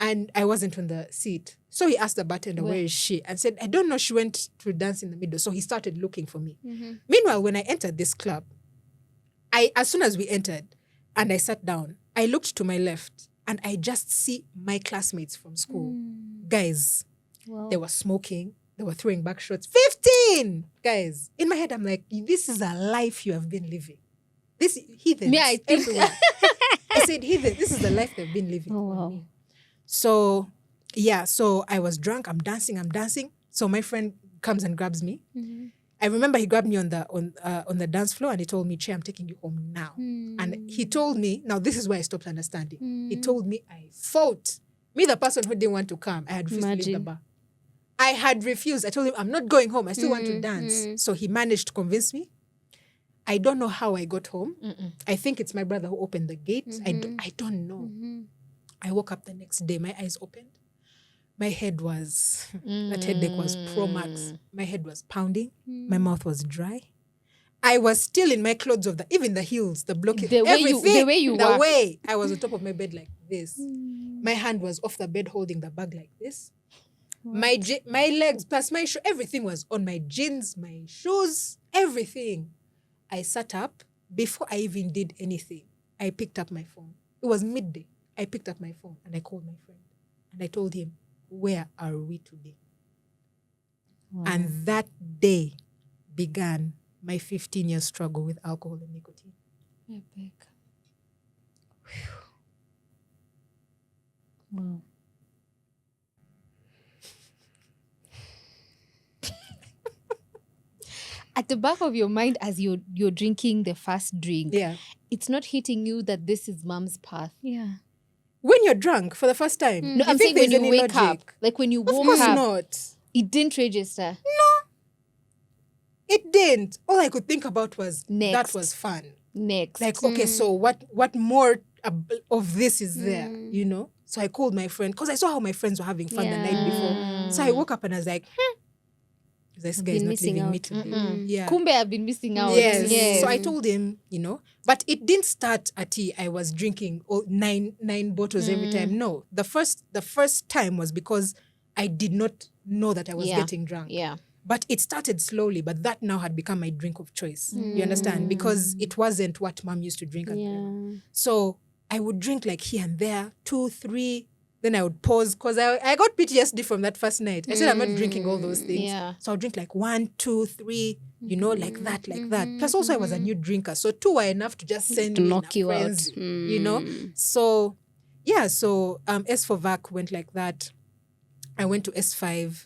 and I wasn't on the seat. So he asked the bartender, where is she? And said, I don't know, she went to dance in the middle. So he started looking for me. Meanwhile, when I entered this club, as soon as we entered and I sat down, I looked to my left and I just see my classmates from school guys. Wow. They were smoking. They were throwing back shots. 15 guys. In my head, I'm like, this is a life you have been living. This heathens everywhere. I said, heathen, this is the life they've been living. Oh, wow. So, yeah, so I was drunk. I'm dancing. So my friend comes and grabs me. I remember he grabbed me on the dance floor and he told me, Che, I'm taking you home now. And he told me, now this is where I stopped understanding. He told me I fought. Me, the person who didn't want to come, I had refused to leave the bar. I had refused. I told him, I'm not going home. I still want to dance. So he managed to convince me. I don't know how I got home. I think it's my brother who opened the gate. I don't know. I woke up the next day. My eyes opened. My head was, that headache was pro max. My head was pounding. My mouth was dry. I was still in my clothes even the heels, the blockage, everything. The way I was on top of my bed like this. My hand was off the bed holding the bag like this. My legs plus my shoe, everything was on my jeans, my shoes, everything. I sat up. Before I even did anything, I picked up my phone. It was midday. I picked up my phone and I called my friend. And I told him, where are we today? Wow. And that day began my 15-year struggle with alcohol and nicotine. Rebecca. Wow. At the back of your mind, as you're drinking the first drink, it's not hitting you that this is mom's path. Yeah. When you're drunk for the first time. No, I'm saying when you wake up. Like when you woke up. Of course not. It didn't register. No. It didn't. All I could think about was next. That was fun. Next. Like, okay, so what more of this is there, you know? So I called my friend because I saw how my friends were having fun the night before. So I woke up and I was like, this guy is not leaving me today. Yeah. Kumbe, I've been missing out. Yes. So I told him, you know, but it didn't start at I was drinking nine bottles every time. No, the first time was because I did not know that I was getting drunk. Yeah. But it started slowly, but that now had become my drink of choice. You understand? Because it wasn't what mom used to drink. So I would drink like here and there, 2, 3. Then I would pause because I got PTSD from that first night. I said, I'm not drinking all those things. Yeah. So I would drink like 1, 2, 3, you know, like that. Plus also I was a new drinker. So 2 were enough to just send to me knock you friends, out. You know. So, yeah. So S for VAC went like that. I went to S5.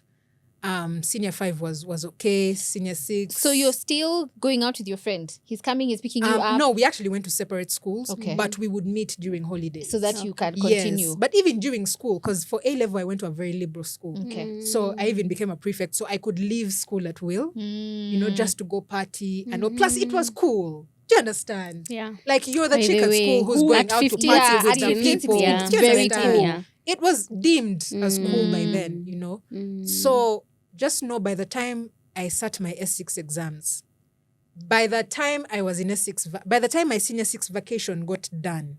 Senior 5 was okay. Senior 6. So you're still going out with your friend? He's coming, he's picking you up? No, we actually went to separate schools, but we would meet during holidays. So that you can continue. Yes, but even during school, because for A-level, I went to a very liberal school. Okay. So I even became a prefect, so I could leave school at will, you know, just to go party. And plus, it was cool. Do you understand? Yeah. Like, you're the chick at school who's going out to party with the people. Do you understand? It was deemed as cool by then, you know. So just know by the time I sat my S6 exams, by the time I was in S6, by the time my senior 6 vacation got done,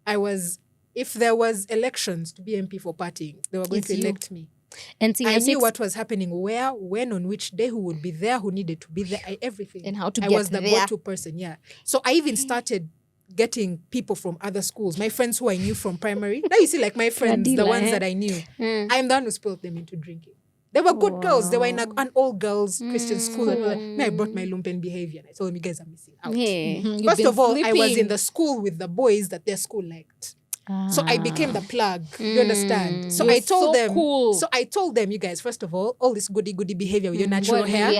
if there was elections to be MP for partying, they were going to elect me. And I knew what was happening, where, when, on which day, who would be there, who needed to be there, everything. And how to get there. I was the there. go-to person, So I even started getting people from other schools, my friends who I knew from primary. Now you see, like my friends, the ones that I knew, I'm the one who spoiled them into drinking. They were good girls. They were in an all-girls Christian school. And I brought my lumpen behavior. And I told them, you guys are missing out. First of all, I was in the school with the boys that their school liked. So I became the plug. You understand? So I told them. Cool. So I told them, you guys, first of all this goody behavior with your natural hair.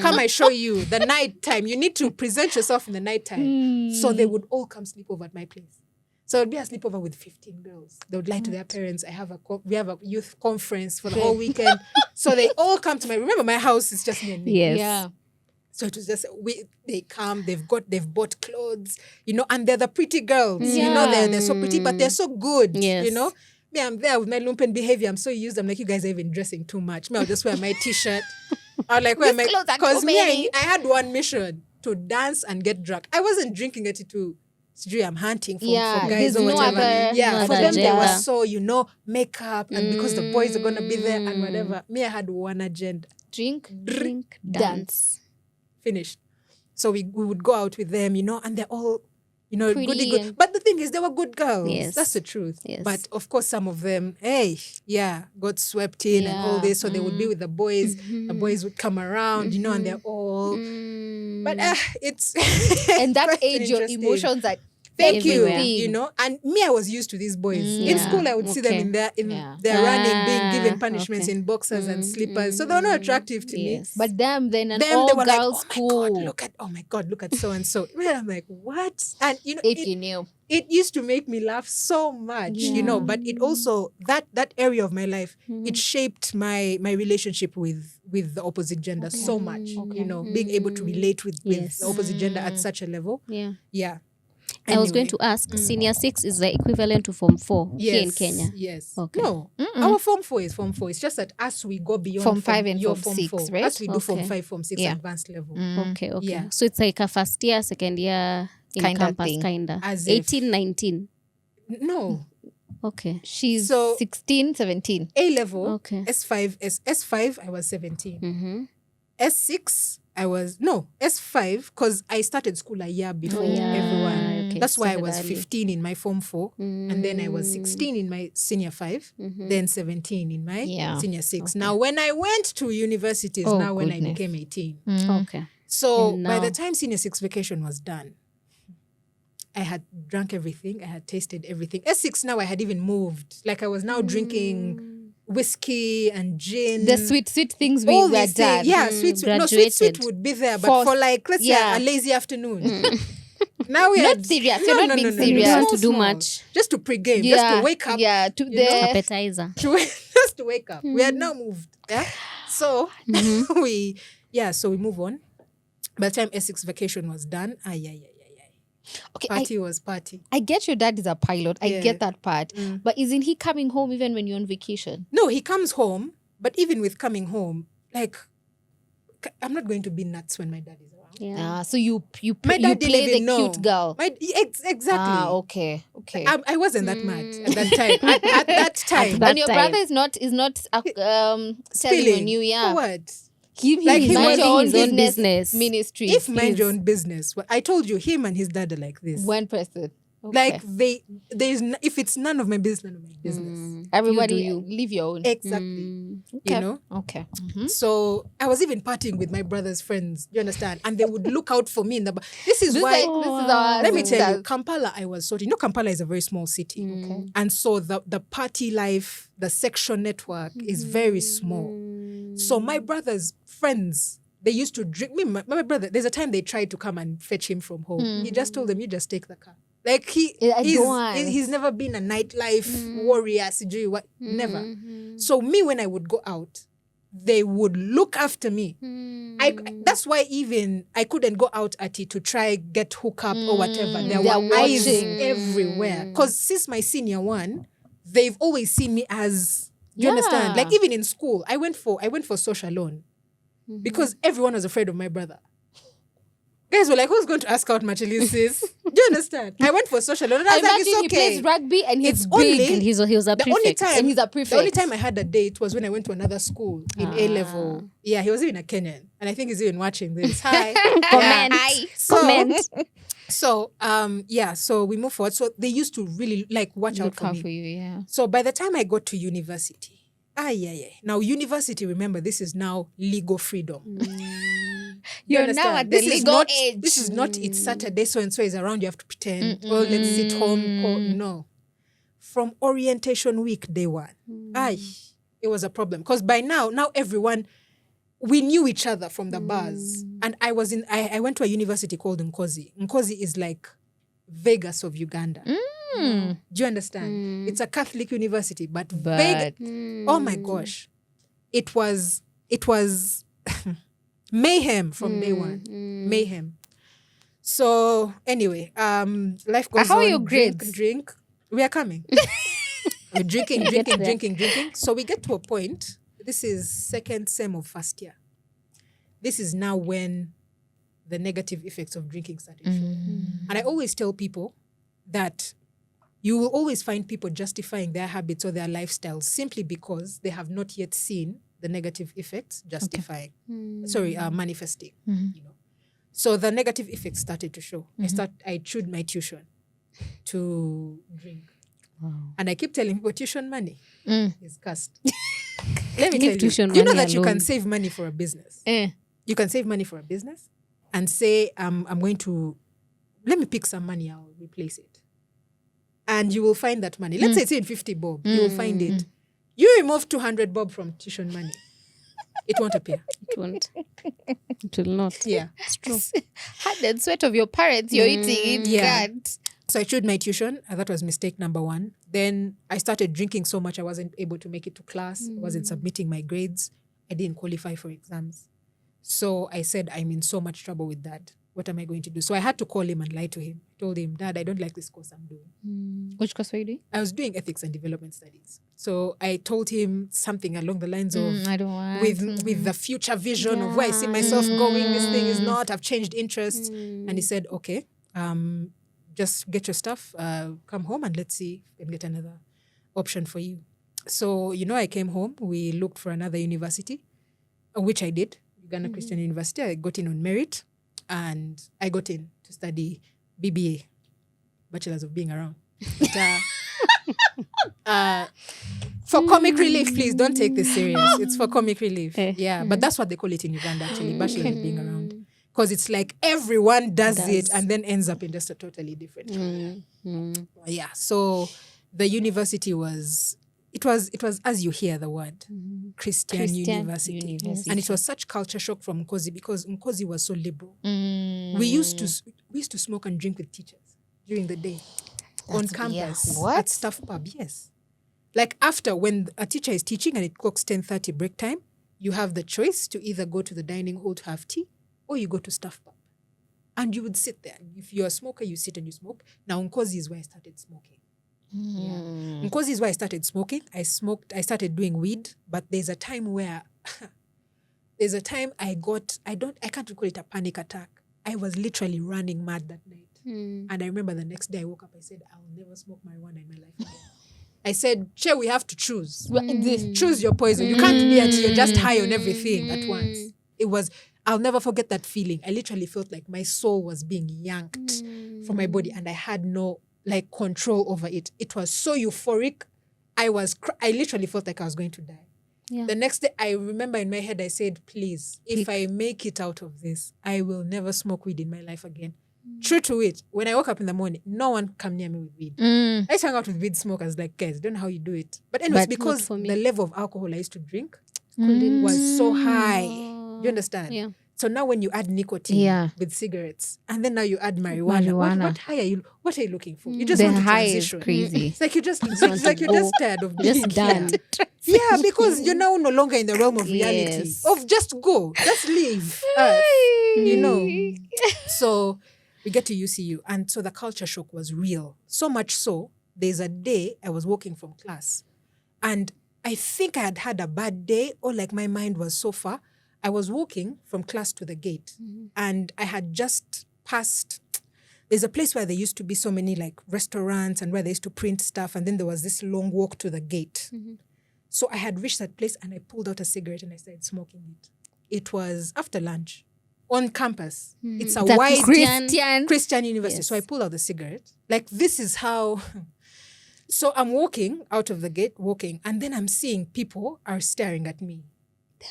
Come, I show you the nighttime. You need to present yourself in the nighttime. So they would all come sleep over at my place. So it would be a sleepover with 15 girls. They would lie to their parents. We have a youth conference for the whole weekend. So they all come to remember my house is just near me. Yes. Yeah. So it was just, they come, they've bought clothes, you know, and they're the pretty girls. You know, they're so pretty, but they're so good, you know. Me, I'm there with my lumpen behavior. I'm so used. I'm like, you guys are even dressing too much. Me, I'll just wear my t-shirt. I'll like wear my, because me, I had one mission, to dance and get drunk. I wasn't drinking at it too. I'm hunting for guys or whatever. For them they were so, you know, makeup and because the boys are gonna be there and whatever. Me, I had one agenda. Drink, dance. Finished. So we would go out with them, you know, and they're all, you know, pretty goody good. But the thing thing is, they were good girls. Yes. That's the truth. Yes. But of course, some of them, got swept in and all this. So they would be with the boys. The boys would come around, and they're all. But it's And that quite age, your interesting. emotions are Thank everywhere. you. And me, I was used to these boys. In school, I would see them in their running, being given punishments in boxers and slippers. So they were not attractive to me. But them, then an Them, all they were like, girls school. oh my God, look at so and so. I'm like, what? And If you knew. it used to make me laugh so much, but it also, that area of my life, it shaped my relationship with the opposite gender so much, being able to relate with the opposite gender at such a level. Yeah. I was going to ask, Senior 6 is the equivalent to Form 4 here in Kenya? Yes. Okay. No, our Form 4 is Form 4. It's just that as we go beyond Form 5 and your Form 6, 4, right? as we do Form Okay. 5, Form 6 Yeah. advanced level. Okay. Yeah. So it's like a first year, second year in Kinda campus, thing. kinda. As if- 18, 19. No. Okay. She's So- 16, 17. A level, Okay. S5, I was 17. Mm-hmm. S6, S5, because I started school a year before everyone. Okay. That's why I Started was early. 15 in my Form 4. And then I was 16 in my Senior 5. Then 17 in my Senior 6. Now, when I went to universities, when I goodness. became 18. Okay. So And by now- the time Senior 6 vacation was done, I had drunk everything. I had tasted everything. S6 now I had even moved. Like I was now drinking whiskey and gin. The sweet things we all were these done. things. Yeah, sweet. No, sweet graduated. would be there, but For- for like, let's yeah. say a lazy afternoon. Now we Not had, serious. You're not being You serious. don't want to do much. Just to pregame, just to wake up. Yeah, to you the know, Appetizer. Just to wake up. We had now moved. Yeah. So so we move on. By the time S6 vacation was done, okay. party was party. I get your dad is a pilot. I Yeah. get that part. But isn't he coming home even when you're on vacation? No, he comes home, but even with coming home, like I'm not going to be nuts when my dad is around. Yeah. So you My you dad didn't play the even know. cute girl. Exactly. Okay. I wasn't that mad at that time. At that time. that And your time. brother is not telling on Spilling. you, For what? He Like, he mind was your own his own business business. ministry. If mind your own business, well, I told you, him and his dad are like this. one person. Like if it's none of my business, none of my business. Everybody you. live your own. Exactly. Okay. You know? Okay. So I was even partying with my brother's friends. You understand? And they would look out for me in the bar. This is why. This is our Let me tell you, sisters. Kampala, I was sorting. Kampala is a very small city. And so the party life, the section network is very small. So my brother's friends, they used to drink. My brother, there's a time they tried to come and fetch him from home. He just told them, you just take the car. Like he's never been a nightlife warrior, sijui what, never. So me, when I would go out, they would look after me. That's why even I couldn't go out at it to try get hook up or whatever. There They're were eyes watching. everywhere. Because since my senior one, they've always seen me as, do you understand? Yeah. Like even in school, I went for social loan because everyone was afraid of my brother. Guys were like, who's going to ask out Makyeli's sis? Do you understand? I went for social loan and I was like, Imagine it's he okay. plays rugby and he's It's big. only- And he was a The only prefect. time, And he's a prefect. The only time I had a date was when I went to another school in A level. Yeah, he was even a Kenyan, and I think he's even watching this. Hi, Comment. Yeah. Comment. So, so we move forward. So they used to really like watch out Look for out me. for you, yeah. So by the time I got to university, now university, remember, this is now legal freedom. You're understand? now at the This is legal not- age. This is not, it's Saturday, so and so is around, you have to pretend. Oh, let's sit home. No. From orientation week, day one. It was a problem. Because by now everyone, we knew each other from the bars. And I went to a university called Nkozi. Nkozi is like Vegas of Uganda. Do you understand? It's a Catholic university, but Vegas. Oh my gosh. It was mayhem from day one. Mayhem. So anyway, life goes on. How are your Drink. grades? We are coming. We're drinking. So we get to a point. This is second sem of first year. This is now when the negative effects of drinking started showing. And I always tell people that you will always find people justifying their habits or their lifestyles simply because they have not yet seen the negative effects manifesting. You know. So the negative effects started to show. I chewed my tuition. to drink. Wow. And I keep telling people tuition money is cursed. Leave Let me tell you. tuition Do you know money that you alone. can save money for a business? Eh. You can save money for a business and say, I'm going to, let me pick some money, I'll replace it. And you will find that money. Let's say it's in 50 bob. You will find it. You remove 200 bob from tuition money. It won't appear. It won't. It will not. Yeah. It's true. Hand and sweat of your parents, you're eating it. Yeah. Can't. So I chewed my tuition. That was mistake number one. Then I started drinking so much I wasn't able to make it to class. I wasn't submitting my grades. I didn't qualify for exams. So I said, I'm in so much trouble with that. What am I going to do? So I had to call him and lie to him. I told him, Dad, I don't like this course I'm doing. Which course were you doing? I was doing ethics and development studies. So I told him something along the lines of, I don't want. with the future vision of where I see myself going, this thing is not, I've changed interests. And he said, okay, just get your stuff, come home and let's see if we can get another option for you. So, I came home, we looked for another university, which I did, Uganda Christian University. I got in on merit and I got in to study BBA, Bachelors of Being Around. But, for comic relief, please don't take this serious. It's for comic relief. Yeah, but that's what they call it in Uganda, actually, Bachelors of Being Around. Because it's like everyone does it and then ends up in just a totally different career. Yeah, so the university was as you hear the word, Christian University. And it was such culture shock from Nkozi because Nkozi was so liberal. We used to smoke and drink with teachers during the day on campus at staff pub. Yes. Like after, when a teacher is teaching and it clocks 10:30 break time, you have the choice to either go to the dining hall to have tea or you go to staff pub. And you would sit there. If you're a smoker, you sit and you smoke. Now, Nkozi is where I started smoking. Yeah. Nkozi is where I started smoking. I started doing weed, but there's a time where, I can't call it a panic attack. I was literally running mad that night. And I remember the next day I woke up, I said, I'll never smoke marijuana in my life again. I said, Che, we have to choose. Choose your poison. You can't be until you're just high on everything at once. I'll never forget that feeling. I literally felt like my soul was being yanked from my body and I had no control over it. It was so euphoric. I literally felt like I was going to die. Yeah. The next day, I remember in my head, I said, please, if I make it out of this, I will never smoke weed in my life again. True to it, when I woke up in the morning, no one come near me with weed. I used to hang out with weed smokers, like, guys, I don't know how you do it. But anyways, because the level of alcohol I used to drink was so high. Do you understand? Yeah. So now when you add nicotine with cigarettes, and then now you add marijuana. What are you looking for? You just want to transition. High is crazy. It's like you're just tired of being just done. Yeah, because you're now no longer in the realm of reality. Of just go, just leave. So we get to UCU, and so the culture shock was real. So much so, there's a day I was walking from class, and I think I had a bad day, or like my mind was so far. I was walking from class to the gate and I had just passed. There's a place where there used to be so many like restaurants and where they used to print stuff. And then there was this long walk to the gate. So I had reached that place and I pulled out a cigarette and I started smoking it. It was after lunch on campus. It's a wide Christian university. Yes. So I pulled out the cigarette. Like this is how... So I'm walking out of the gate, and then I'm seeing people are staring at me.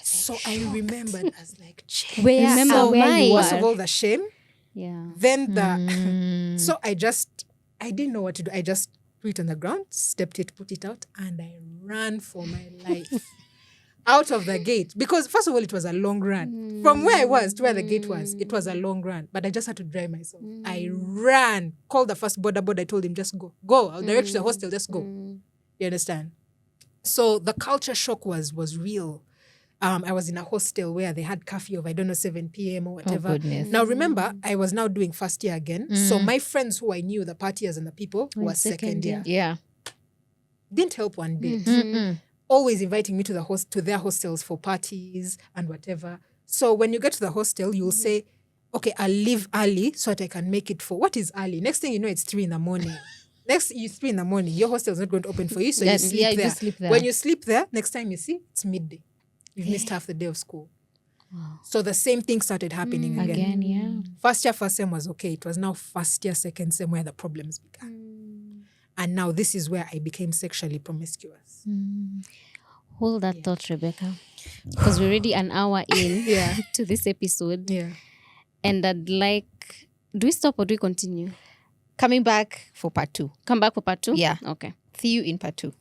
So I remembered as like, where you were. First of all, the shame. Yeah. Then so I didn't know what to do. I just put it on the ground, stepped it, put it out, and I ran for my life out of the gate. Because first of all, it was a long run. From where I was to where the gate was, it was a long run. But I just had to drive myself. I ran, called the first border. I told him, just go. Go, I'll direct you to the hostel, just go. You understand? So the culture shock was real. I was in a hostel where they had curfew of, 7 p.m. or whatever. Oh, goodness. Now, remember, I was now doing first year again. So my friends who I knew, the partiers and the people, were second year. Yeah. Didn't help one bit. Always inviting me to their hostels for parties and whatever. So when you get to the hostel, you'll say, okay, I'll leave early so that I can make it for... What is early? Next thing you know, it's 3 in the morning. It's 3 in the morning. Your hostel is not going to open for you, so you sleep there. Sleep there. When you sleep there, next time you see, it's midday. You've missed half the day of school. Wow. So the same thing started happening again. Yeah. First year, first sem was okay. It was now first year, second sem where the problems began. And now this is where I became sexually promiscuous. Hold that thought, Rebecca. Because we're already an hour in to this episode. Yeah. And I'd like, do we stop or do we continue? Coming back for part 2. Come back for part 2? Yeah. Okay. See you in part 2.